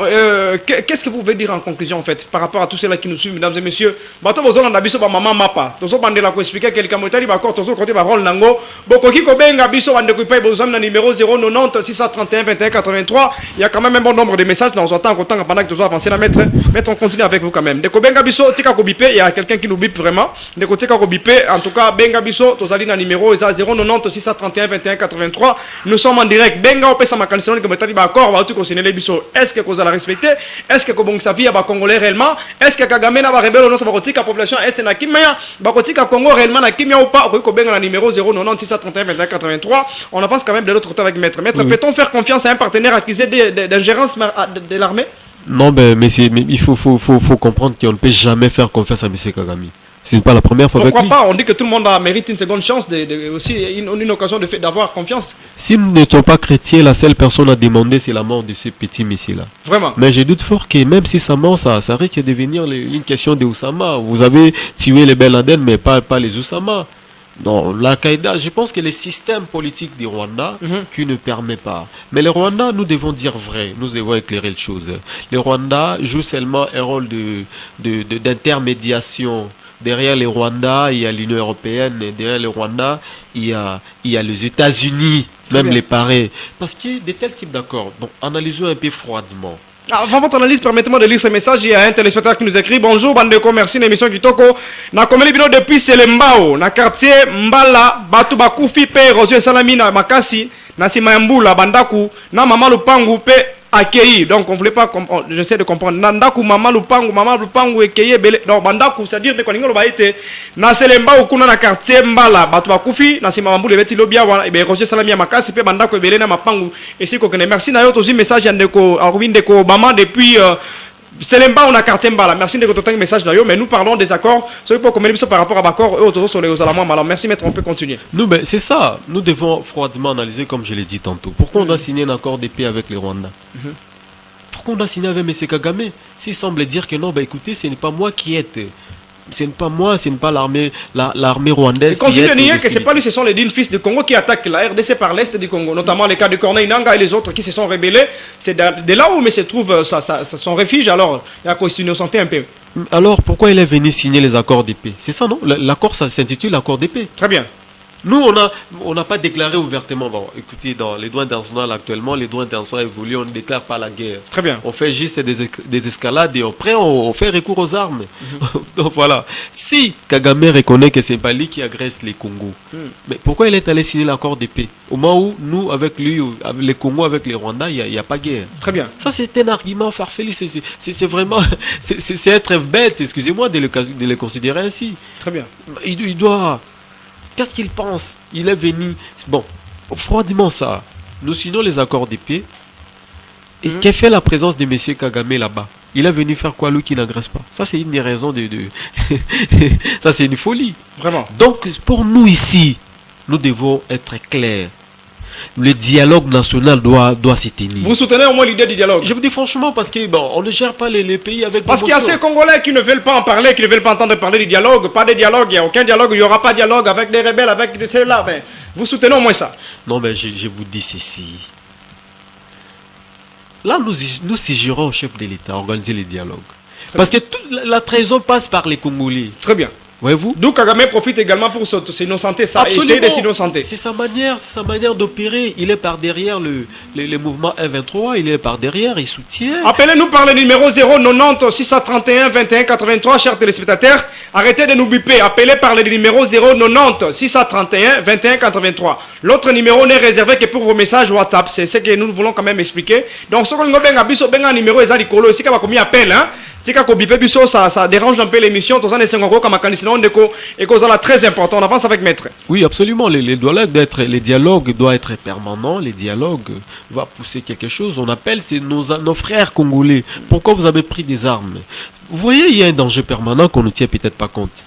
qu'est-ce que vous pouvez dire en conclusion, en fait, par rapport à tous ceux-là qui nous suivent, mesdames et messieurs? Bato bozo na biso ba maman mapa. Tozo bandela ko expliquer quelqu'un motali ba ko tozo côté ba rôle nango. Bokoki ko benga biso bande ko pay bozo na numéro 090 631 21 83. Il y a quand même un bon nombre de messages dans autant pendant que tozo avancer la mettre. Mais on continue avec vous quand même. De ko benga biso tika ko bipé, il y a quelqu'un qui nous bip vraiment. De ko tika ko bipé, en tout cas benga biso tozali na numéro 090 631 21 83. Nous sommes en direct. Benga opesa makanisi comme tali ba accord ba tu continuer les biso. Est-ce que vous allez respecter? Est-ce que ko sa vie ba congolais réellement? Est-ce que Kagame na ba rebelle non ça va kotika population est na kimia ba kotika Congo réellement na kimia ou pas? Ko benga na numéro 090 631 21 83. On avance quand même de l'autre côté avec maître. Maître, peut-on faire confiance à un partenaire accusé d'ingérence de l'armée? Non, mais il faut comprendre qu'on ne peut jamais faire confiance à M. Kagame. Ce n'est pas la première fois. Pourquoi pas? On dit que tout le monde mérite une seconde chance, aussi une occasion d'avoir confiance. Si nous n'étions pas chrétiens, la seule personne à demander, c'est la mort de ce petit messie-là. Vraiment. Mais je doute fort que même si sa mort, ça risque de devenir une question de Oussama. Vous avez tué les Ben Laden, mais pas les Oussama. Non, l'Al-Qaïda, je pense que le système politique du Rwanda qui ne permet pas. Mais le Rwanda, nous devons dire vrai, nous devons éclairer les choses. Le Rwanda joue seulement un rôle d'intermédiation. Derrière le Rwanda, il y a l'Union européenne, et derrière le Rwanda, il y a les États-Unis, même les pareils. Parce qu'il y a de tels types d'accords. Donc, analysons un peu froidement. Avant votre analyse, permettez-moi de lire ce message. Il y a un téléspectateur qui nous écrit: bonjour, Bandeko, merci l'émission Kitoko. Na komeli bino depuis Selembao, na quartier Mbala, Batu Bakufi, Pe, Rosio Salamina, Makasi, na Simayambula, Bandaku, na Mama Lupangu, Pe, accueilli. Donc on voulait pas j'essaie de comprendre. Nandaku Mama Lupangu accueilli belé. Donc Bandaku, c'est-à-dire que koningolo ba été na Selembao kuna na quartier Mbala, Batu Bakufi, na Simayambula beti lobia wana, e be Rosio Salamina, Makasi, Pe Bandaku belé na Mapangu. Et si ko connaît. Merci na yo aussi message ndeko Arvin Deko Obama depuis Selemba on a quartier Mbala. Merci de votre message d'ailleurs, mais nous parlons des accords. Ce pour comme par rapport à l'accord et autour sur les alamans. Alors merci maître, on peut continuer. Nous ben c'est ça, nous devons froidement analyser comme je l'ai dit tantôt. Pourquoi on doit signer un accord de paix avec les Rwandais? Pourquoi on doit signer avec M. Kagame? S'il semble dire que non, ben écoutez, ce n'est pas moi qui aide. Ce n'est pas moi, ce n'est pas l'armée rwandaise. Il continue de nier que ce n'est pas lui, ce sont les 10 fils du Congo qui attaquent la RDC par l'est du Congo, notamment les cas de Corneille Nangaa et les autres qui se sont rebellés. C'est de là où se trouve son refuge, alors il y a quoi s'innocenté un peu. Alors pourquoi il est venu signer les accords de paix? C'est ça, non? L'accord, ça s'intitule l'accord de paix. Très bien. Nous, on n'a pas déclaré ouvertement. Bon, écoutez, dans les droits internationaux actuellement, les droits internationaux évoluent, on ne déclare pas la guerre. Très bien. On fait juste des escalades et après, on fait recours aux armes. Donc voilà. Si Kagame reconnaît que c'est pas lui qui agresse les Congos, mais pourquoi il est allé signer l'accord de paix? Au moment où nous, avec lui, avec les Congos, avec les Rwandais, il n'y a pas guerre. Très bien. Ça, c'est un argument farfelu. C'est vraiment. C'est être bête, excusez-moi de le considérer ainsi. Très bien. Il doit. Qu'est-ce qu'il pense? Il est venu... Bon, froidement ça. Nous signons les accords de paix. Et qu'est fait la présence de M. Kagame là-bas? Il est venu faire quoi, lui, qui n'agresse pas? Ça, c'est une des raisons de... Ça, c'est une folie. Vraiment. Donc, pour nous ici, nous devons être clairs. Le dialogue national doit se tenir. Vous soutenez au moins l'idée du dialogue? Je vous dis franchement parce que bon, on ne gère pas les pays avec... Parce qu'il y a ces Congolais qui ne veulent pas en parler, qui ne veulent pas entendre parler du dialogue. Pas de dialogue, il n'y a aucun dialoge, il n'y aura pas de dialogue avec des rebelles, avec ceux-là. Mais vous soutenez au moins ça? Non, mais je vous dis ceci. Là, nous suggérons au chef de l'État organiser les dialogues. Parce que toute la trahison passe par les Congolais. Très bien. Voyez-vous? Donc Kagame profite également pour s'innocenter, ça, essayer de s'innocenter. C'est sa manière d'opérer. Il est par derrière le mouvement M23, il est par derrière, il soutient. Appelez-nous par le numéro 090 631 21 83, chers téléspectateurs. Arrêtez de nous biper. Appelez par le numéro 090 631 21 83. L'autre numéro n'est réservé que pour vos messages WhatsApp. C'est ce que nous voulons quand même expliquer. Donc, ce qu'on a un numéro, c'est ici qu'on a commis appel, hein. Ça dérange un peu l'émission. Et très important. On avance avec maître. Oui, absolument. Les dialogues doivent être permanents. Les dialogues vont pousser quelque chose. On appelle nos frères congolais. Pourquoi vous avez pris des armes? Vous voyez, il y a un danger permanent qu'on ne tient peut-être pas compte.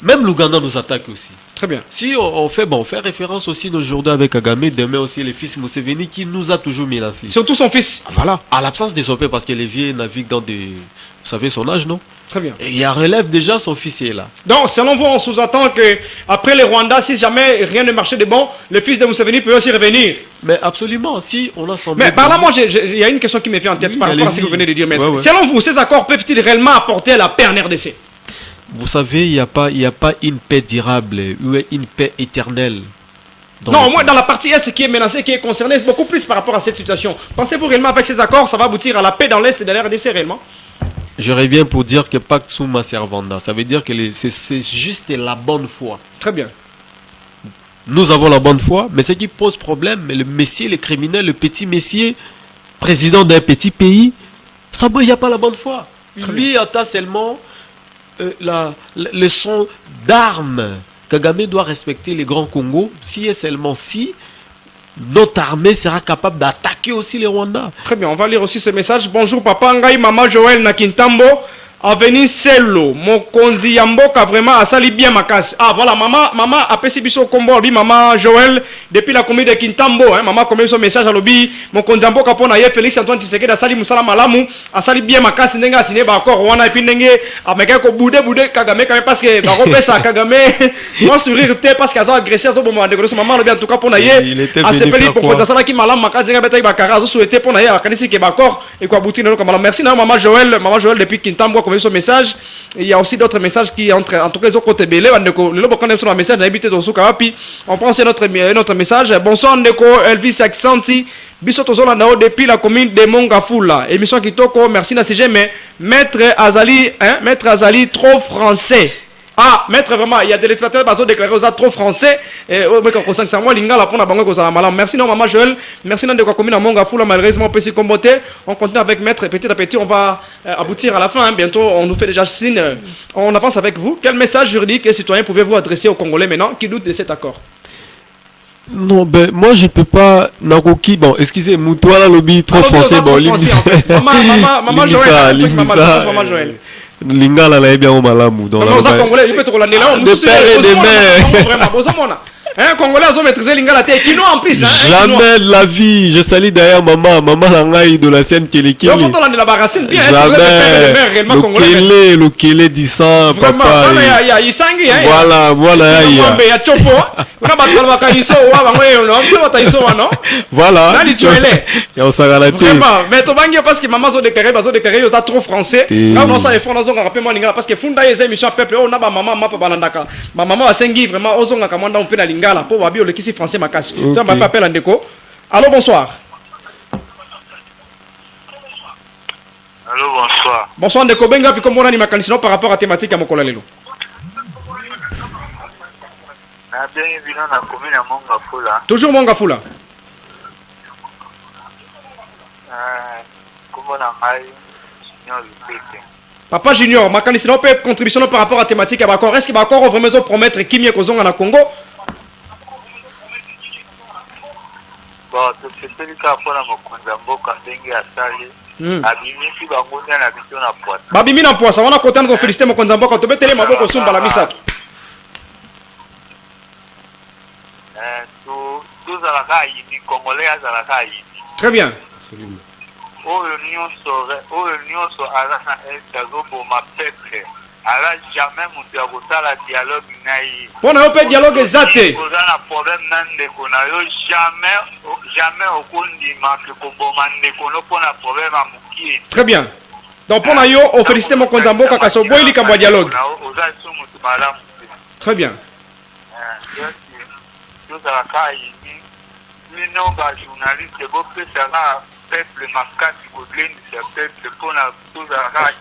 Même l'Ouganda nous attaque aussi. Très bien. Si on fait référence aussi aujourd'hui avec Kagame, demain aussi les fils Museveni qui nous a toujours menacés. Surtout son fils. Voilà. À l'absence de son père, parce que les vieux naviguent dans des... Vous savez son âge, non? Très bien. Et il relève déjà son fils est là. Donc, selon vous, on sous-attend que après les Rwandais, si jamais rien ne marchait de bon, le fils de Museveni peut aussi revenir. Mais absolument, si on a semblé... Mais par là, moi, il y a une question qui me fait en tête par rapport à ce que vous venez de dire. Ouais. Selon vous, ces accords peuvent-ils réellement apporter la paix en RDC? Vous savez, il n'y a pas une paix durable ou une paix éternelle. Non, au moins dans la partie Est qui est menacée, qui est concernée beaucoup plus par rapport à cette situation. Pensez-vous réellement avec ces accords, ça va aboutir à la paix dans l'Est et dans la RDC réellement? Je reviens pour dire que Pacte Suma Servanda, ça veut dire que c'est juste la bonne foi. Très bien. Nous avons la bonne foi, mais ce qui pose problème, le messier, le criminel, le petit messier, président d'un petit pays, il n'y a pas la bonne foi. Lui attend seulement le son d'armes. Kagame doit respecter les grands Congo, si et seulement si notre armée sera capable d'attaquer aussi les Rwandais. Très bien, on va lire aussi ce message. Bonjour papa, ngai maman Joël Nakintambo. Avenir Selo, Mokonzi Yamboka vraiment a sali bien ma casse. Ah voilà, maman a pesi biso combo bi maman Joël depuis la commune de Kintambo, hein, maman comme son message à lobby, Mokonzi Yamboka pona ye Félix Antoine Tshisekedi a sali musala malamu, a sali bien ma casse nenga signé ba encore wana et puis ndenge a meka ko boudé Kagame quand même parce que ba repesa Kagame moi sourire té parce qu'ils ont agressé zo moment de grosse maman lobby en tout cas pona ye a se peli pour que ça qui malamu ma casse nenga beta ba kara zo souhaité pona ye a kanisi ke ba encore et quoi bouti no comme merci na maman Joël depuis Kintambo ce message. Il y a aussi d'autres messages qui entrent en tout cas les autres côtés belé le message d'habiter dans Soukawapi. On prend notre message. Bonsoir Ndeko Elvis Accenti biso tozolanda depuis la commune de Mongafula émission kitoko merci na CG mais maître Azali trop français. Ah, maître, vraiment, il y a des téléspectateurs qui ont déclaré aux trop français. Et au mec, on sent que c'est moi, l'ingala pour la banque aux alamala. Merci, non, maman Joël. Merci, non, de quoi commune à Mongafula, malheureusement, petit comboté. On continue avec maître, petit à petit, on va aboutir à la fin. Hein. Bientôt, on nous fait déjà signe. On avance avec vous. Quel message juridique et citoyen pouvez-vous adresser aux Congolais maintenant qui doutent de cet accord? Non, ben, moi, je peux pas. Naroki, bon, excusez, Moutoua, la lobby, trop français, bon, Maman Joël. Lingala la bien au malamu dans la Congolais il peut te relander là de père et de mère vraiment un Congolais a maîtrisé lingala té kino en plus jamais de la vie je salue d'ailleurs maman langai de la scène Kelekele il faut t'en la barracine bien le Kele dit ça papa il y a isangi voilà il y a chopo on ba kalwa ka iso wa bango no on va iso wa no voilà nani tuele ya osagala té vraiment mais to bangi parce que maman zo déclaré ils sont trop français là on ça effort on rappelle moi lingala parce que funda yeze émission peuple on a ba maman mapa balandaka ma maman asengi vraiment ozonga kamanda on peut na lingala pour babi le kisi français makasi tu m'as pas appelé Ndeko. Allô bonsoir. Allô bonsoir. Bonsoir Ndeko benga puis comment on a ni makanisino par rapport à thématique à Mokola lelo. Na bien vino na commune à Mongafula. Toujours Mongafula. Comment na ngai Junior Lupete. Papa Junior, makanisino peut contribution par rapport à thématique à Bakor. Est-ce que Bakor vraiment promettre kimia kozonga na Congo? Bon, c'est celui qui a fait la Mokonzambo quand il a salé. Abimisi bangonia na biso na poite. Babimi na poite, on a content de féliciter Mokonzambo quand tu mets télé maboko sumba la misato. Tous à la caille, les Congolais à la caille. Très bien. Oh, l'union sur Alana Estazo pour ma peuple. Alors jamais mon la dialogue naï. On a pas dialogue exact. On a un problème nande qu'on a jamais au condi marque combomande qu'on a un problème à Mouki. Très bien. Donc pour nous on félicite mon Konzambo kakaso boy li kamba dialogue. Très bien. Tout à la caille. Les noms journalistes beau que ça va peuple mascate godlin c'est peuple pour la tout à la caille.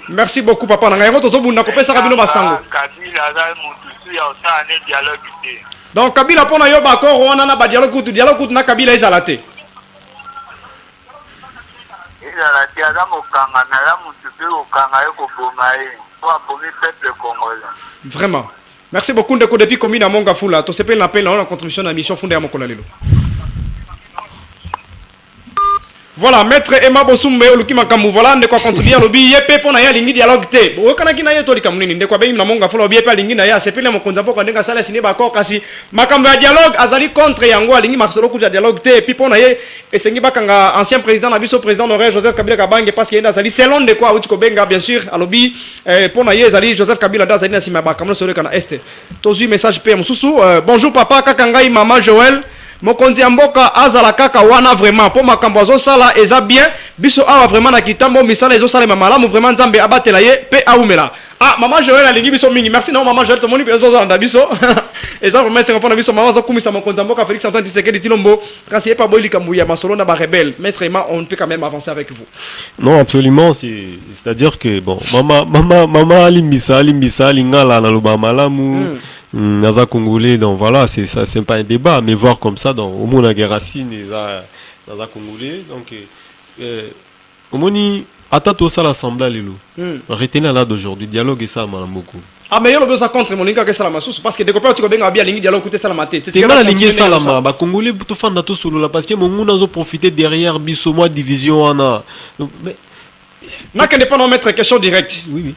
Merci beaucoup papa na ngai tozo bunda kopesa kabino masango Kabila za mutusu ya osane dialogue te donc Kabila pona yo ba ko wana na ba dialogue kutu na Kabila ezalate ezalate za mokanga na la mutusu okanga yo koboma ye pour abomi peuple congolais vraiment merci beaucoup Ndeko depuis commune à Mongafula to sepela appel na contribution à mission fondée à Mokola lelo Voilà, maître Emma Bosumbe, Luki Makambu, voilà, ne quoi contribuer à l'obi, yé pour na lingi dialogue te. Bon, quand on a to likamuni, ne quoi ben na monga folo bi pa lingi na ya, c'est pile mon konzapo quand nga sala siné ba ko kasi. Makambu ya dialogue azali contre yango lingi maksolo ku dialogue te, puis pour na ye et sengi ba kanga ancien président na biso président honoraire Joseph Kabila Kabange parce qu'il y a azali selon de quoi uti ko benga bien sûr à l'obi pour na ye azali Joseph Kabila azali na sima ba kamno solo kana este. Tozu message PM susu, bonjour papa kakangai maman Joël. Mokonzi Amboka azala kaka wana vraiment pour makambo zo sala eza bien biso awa vraiment na kitambo misala ezo sala mamalamu vraiment nzambe abatela ye pe aumela. Ah maman Joël alingi biso mingi merci non maman Joël to moni biso zo anda biso eza vraiment c'est pour biso maman zo kumisa mokonzi Amboka Félix Antoine Tshisekedi Tshilombo kasi pas boy likambu ya masolo na ba rebelle maître Emma on peut quand même avancer avec vous. Non absolument c'est-à-dire que bon maman alimbisa lingala na loba malamu naza congolais donc voilà c'est pas un débat mais voir comme ça dans au monde la racine naza congolais donc au moni atato ça l'assemblée lelo retenez là d'aujourd'hui dialogue et ça beaucoup. Ah mais yolo besoin contre moninga que ça la masous parce que des copains tu ko benga bien lingi dialogue côté ça la maté. C'est pas la ligne ça la ma ba congolais to fanda to solo là parce que mon monde a profité derrière biso moi division ana mais n'a que pas nous mettre question directe. Oui.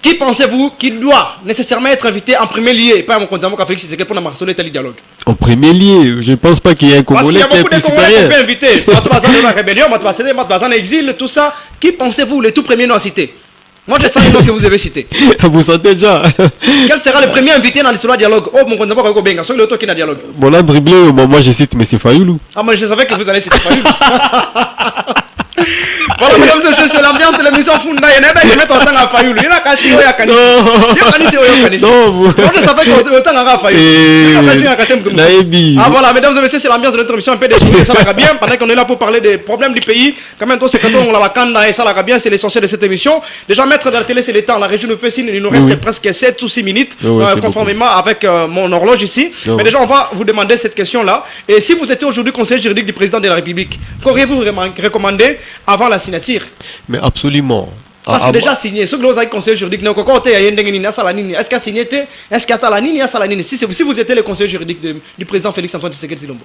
Qui pensez-vous qui doit nécessairement être invité en premier lieu et pas mon compte à Félix Tshisekedi pour la marceler tel dialogue? En premier lieu, je pense pas qu'il y ait un Congolais qui est plus supérieur. Parce qu'il y a beaucoup de Congolais qui peuvent inviter. La rébellion, en exil, tout ça. Qui pensez-vous les tout premiers noms à citer? Moi, je sais les noms que vous avez cités. Vous sentez déjà. Quel sera le premier invité dans l'histoire du dialogue? Oh, mon compte à Benga, sur le auto qui n'a dialogue. Bon, là, dribblé, moi je cite M. Fayoulou. Ah, moi je savais que vous allez citer Fayoulou. Voilà, mesdames et messieurs, c'est l'ambiance de l'émission Funda. Il y en a qui mettent en temps à Fayoulou. Il y en a qui sont à Kanisi. Non, je savais qu'on était en Fayoulou. Ah voilà, mesdames et messieurs, c'est l'ambiance de notre émission un peu désolé, ça va bien. Pendant qu'on est là pour parler des problèmes du pays, quand même, c'est quand on la vacanda et ça va bien, c'est l'essentiel de cette émission. Déjà, mettre dans la télé, c'est le temps. La région nous fait signe, il nous reste presque 7 ou 6 minutes, conformément avec mon horloge ici. Mais déjà, on va vous demander cette question-là. Et si vous étiez aujourd'hui conseiller juridique du président de la République, qu'auriez-vous recommandé avant la signature? Mais absolument. Parce que déjà signé, ce que vous avez conseiller juridique, est-ce qu'il a signé? Est-ce qu'il a signé? Si vous étiez le conseiller juridique du président Félix Antoine Tshisekedi Tshilombo.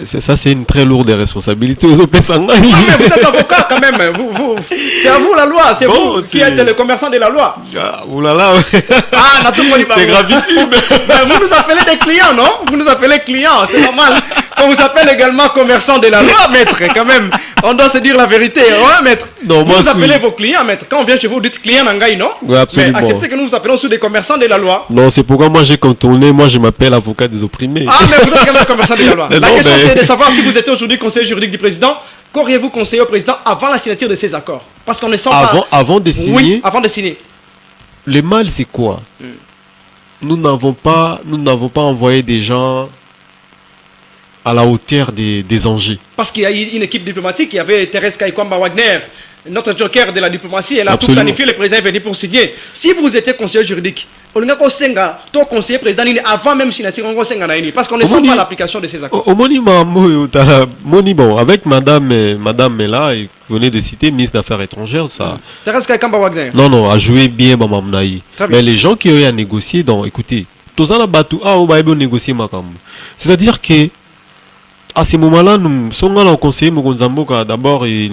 Ça, c'est une très lourde responsabilité. Mais vous êtes avocat quand même. C'est à vous la loi. C'est bon, vous qui êtes le commerçant de la loi. Oulala. Ah, c'est gravissime. Vous nous appelez des clients, non? Vous nous appelez clients, c'est normal. On vous appelle également commerçant de la loi, maître, quand même. On doit se dire la vérité, hein, maître. Non, vous appelez vos clients, maître. Quand on vient chez vous, vous dites client Nangaï, non? Oui, absolument. Mais acceptez que nous vous appelons sous des commerçants de la loi. Non, c'est pourquoi moi j'ai contourné. Moi, je m'appelle avocat des opprimés. Ah, mais vous êtes quand même commerçant de la loi. La question, c'est de savoir si vous étiez aujourd'hui conseiller juridique du président. Qu'auriez-vous conseillé au président avant la signature de ces accords? Parce qu'on ne sent pas. Avant de signer. Oui, avant de signer. Le mal, c'est quoi? Nous n'avons pas envoyé des gens à la hauteur des enjeux. Parce qu'il y a une équipe diplomatique, il y avait Thérèse Kaikwamba Wagner, notre joker de la diplomatie, elle a tout planifié, le président est venu pour signer. Si vous étiez conseiller juridique, on a conseiller président avant même signature, parce qu'on ne sent pas l'application de ces accords. Bon, avec Madame Mela, vous venez de citer, ministre des Affaires étrangères, ça. Thérèse Kaikwamba Wagner. Non, a joué bien, Mme Naï. Mais les gens qui ont eu à négocier, donc écoutez, tous en a battu, négocier c'est-à-dire que à ce moment-là, nous sommes allés au conseiller Mogonzamboka. D'abord, il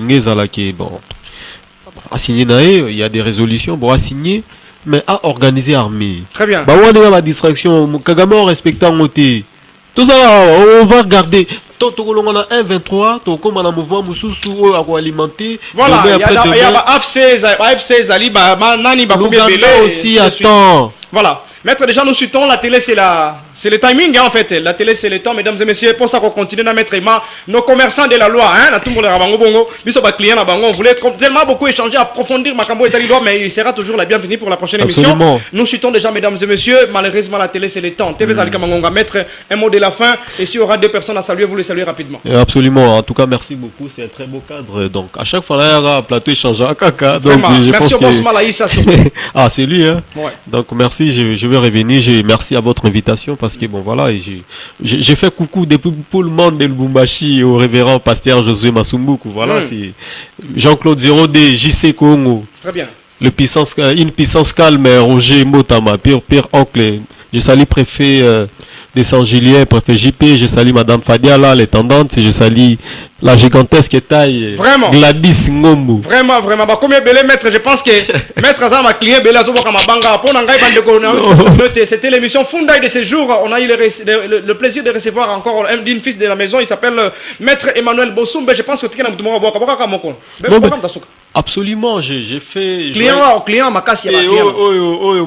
a signé, il y a des résolutions pour signer, mais à organiser l'armée. Très bien. On a la distraction. Kagame en respectant Moté. Tout ça, on va regarder. On a 1-23, on a un mouvement Moussou à alimenter. Voilà, il y a AFC Zali, Nani, L'Ouganda aussi attend. Voilà. Maître, déjà, nous citons la télé, c'est le timing, hein, en fait. La télé, c'est le temps, mesdames et messieurs. Pour ça qu'on continue à mettre nos commerçants de la loi, hein, tout le monde est bongo. Client on voulait tellement beaucoup échanger, approfondir Makambo et Talidois, mais il sera toujours la bienvenue pour la prochaine émission. Nous citons déjà, mesdames et messieurs. Malheureusement, la télé, c'est le temps. TV Zalikamango, on va mettre un mot de la fin. Et s'il y aura 2 personnes à saluer, vous les saluez rapidement. Absolument. En tout cas, merci beaucoup. C'est un très beau cadre. Donc, à chaque fois, il y aura un plateau échangeant à Kaka. Donc, merci au boss Malaïssa. Ah, c'est lui, hein. Ouais. Donc, merci. Je vais revenir. Merci à votre invitation parce que, bon, voilà. J'ai fait coucou depuis tout le monde de Lubumbashi au révérend pasteur Josué Masumbuku. Voilà, c'est Jean-Claude 0D, JC Congo. Très bien. Une puissance calme, Roger Motama, pire oncle. Je salue préfet de Saint-Julien, préfet JP, je salue Madame Fadiala, les tendantes, je salue la gigantesque taille. Vraiment. Gladys Ngombu. Vraiment, vraiment. Bah, combien belé maître, je pense que maître Azam a client belé azobo kama banga. C'était l'émission Fundaye de ce jour. On a eu le plaisir de recevoir encore un d'une fils de la maison. Il s'appelle maître Emmanuel Bossumbe. Je pense que tu es absolument, j'ai fait. Client, ma casse.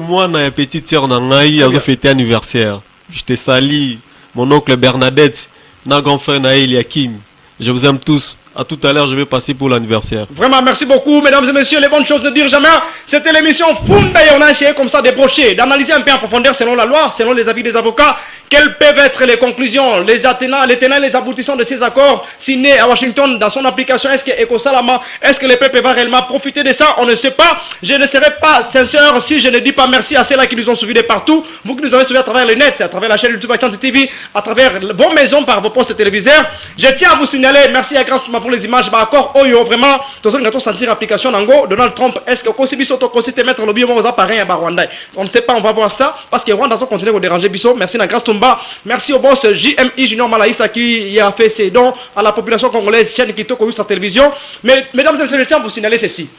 Moi, ma petite sœur Nangaï, a fêté anniversaire. Je te salue, mon oncle Bernadette, mon grand frère Naël Yakim. Je vous aime tous. À tout à l'heure, je vais passer pour l'anniversaire. Vraiment, merci beaucoup, mesdames et messieurs. Les bonnes choses ne dire jamais. C'était l'émission Fundaye. On a essayé comme ça de brocher, d'analyser un peu en profondeur selon la loi, selon les avis des avocats. Quelles peuvent être les conclusions, les tenants, les aboutissants de ces accords signés à Washington dans son application? Est-ce que Ecosalama, est-ce que le peuple va réellement profiter de ça? On ne sait pas. Je ne serai pas sincère si je ne dis pas merci à ceux-là qui nous ont suivis de partout. Vous qui nous avez suivis à travers le net, à travers la chaîne YouTube Achanti TV, à travers vos maisons par vos postes téléviseurs. Je tiens à vous signaler, merci à Grâce pour les images. Bah, accord, Oyo, vraiment, tous ceux qui ont senti l'application d'Ango, Donald Trump, est-ce que Kosibiso, Kosite mettre le biomon aux appareils à Rwanda? On ne sait pas, on va voir ça, parce que Rwanda va continuer à déranger Bisso. Merci à Grâce Tomba. Merci au boss JMI Junior Malaïsa qui a fait ses dons à la population congolaise, chaîne Kitoko Yustra Télévision. Mais, mesdames et messieurs, je tiens à vous signaler ceci.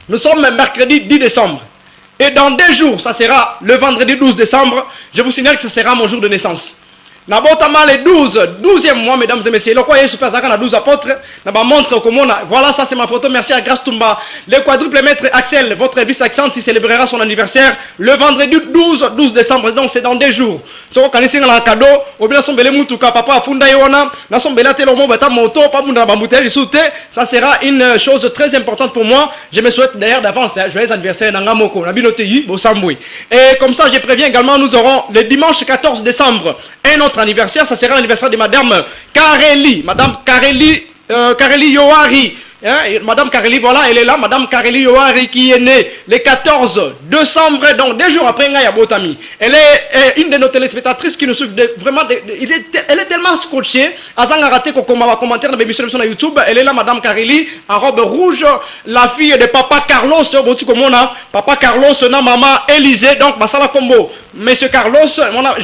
Nous sommes mercredi 10 décembre. Et dans 2 jours, ça sera le vendredi 12 décembre. Je vous signale que ce sera mon jour de naissance. Nabotama les 12e mois, mesdames et messieurs. Le quoi est super Zaka, 12 apôtres. Naba montre comment on a. Voilà, ça c'est ma photo. Merci à Grâce Tumba. Le quadruple maître Axel, votre vice accent, il célébrera son anniversaire le vendredi 12 décembre. Donc c'est dans 2 jours. Si on connaît un cadeau, ou bien son belé moutuka, papa Fundaye wana, na son belé telo mo bata moto, pas bunda bambouteille souté. Ça sera une chose très importante pour moi. Je me souhaite d'ailleurs d'avance joyeux anniversaire dans Ngamoko, Nabinoteyi, Bosamboui. Et comme ça, je préviens également, nous aurons le dimanche 14 décembre un autre anniversaire, ça sera l'anniversaire de Madame Kareli, Madame Kareli Yohari. Hein, Madame Kareli, voilà, elle est là, Madame Kareli Yohari qui est née le 14 décembre, donc 2 jours après Ngaya Botami. Elle est une de nos téléspectatrices qui nous suit vraiment, elle est tellement scotchée, Azanga raté qu'on va commentaire dans l'émission sur YouTube, elle est là, Madame Kareli, en robe rouge, la fille de Papa Carlos, Papa Carlos, na maman Élisée, donc Masala Combo. Monsieur Carlos,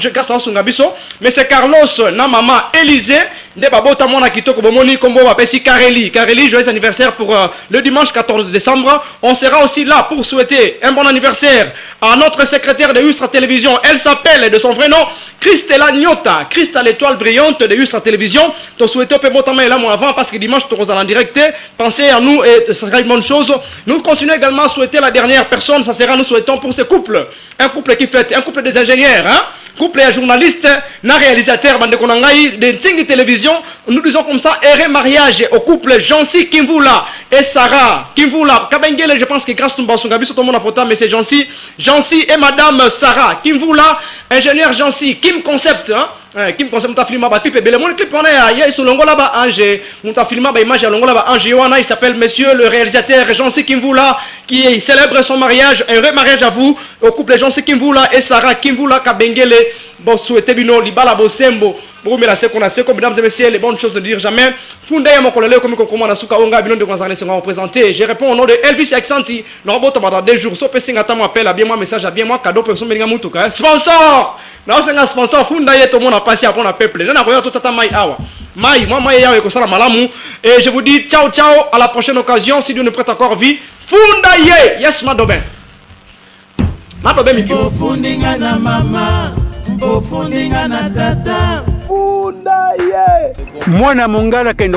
je casse en Sungabiso, Monsieur Carlos, na maman Élisée, de Babota Mona Kitoko Bomoni Combo, Apesi Kareli, joyeux anniversaire pour le dimanche 14 décembre. On sera aussi là pour souhaiter un bon anniversaire à notre secrétaire de Yustra Télévision. Elle s'appelle de son vrai nom Christella Nyota, Christa l'étoile brillante de Yustra Télévision. Te souhaiter au Botama et là mon avant parce que dimanche tu seras en direct. Pensez à nous et ce sera une bonne chose. Nous continuons également à souhaiter la dernière personne. Ça sera, nous souhaitons pour ce couple. Un couple qui fête, un couple des ingénieurs, hein? Couple et journaliste, na réalisateur, bande konangai, de Tingi Télévision. Nous disons comme ça, heureux mariage au couple Jancy Kimvula et Sarah Kimvula. Kabengele, je pense que grâce à Mbassungabi, tout le monde a photo, mais c'est Jancy. Jancy et Madame Sarah Kimvula, ingénieur Jancy, Kim Concept, hein? Kim Concept, on t'a filmé, clip, et le clip, on est sur l'ongo là-bas, Angers. On t'a filmé, image à l'ongo là-bas, Angers, il s'appelle monsieur le réalisateur Jancy Kimvula, qui célèbre son mariage, un heureux mariage à vous, au couple Jancy Kimvula et Sarah Kimvula, Kabengele. Bon, souhaitez bino, libala bosembo. Bon, mais là, c'est qu'on a, c'est comme mesdames et messieurs, les bonnes choses de dire jamais. Fundaye, mon collègue, comme on commande à Souka Onga, bino de Gonzalez, on va présenter. Je réponds au nom de Elvis Accenti. Le robot, dans 2 jours. So, Pessing, attends, m'appelle, à bien moi, message, à bien moi, cadeau, personne, mais Moutuka. Sponsor! Non, c'est un sponsor. Fundaye, tout le monde a passé à prendre un peuple. Non, on a tout à maï awa. Maï, moi, maï awa, et comme ça, la malamou. Et je vous dis, ciao, ciao, à la prochaine occasion, si Dieu nous prête encore vie. Fundaye! Yes, Madoben. Madoben, Mikio. Fundinga na mama. Fundinga na tata. Fundaye. Mwana mongala kendo.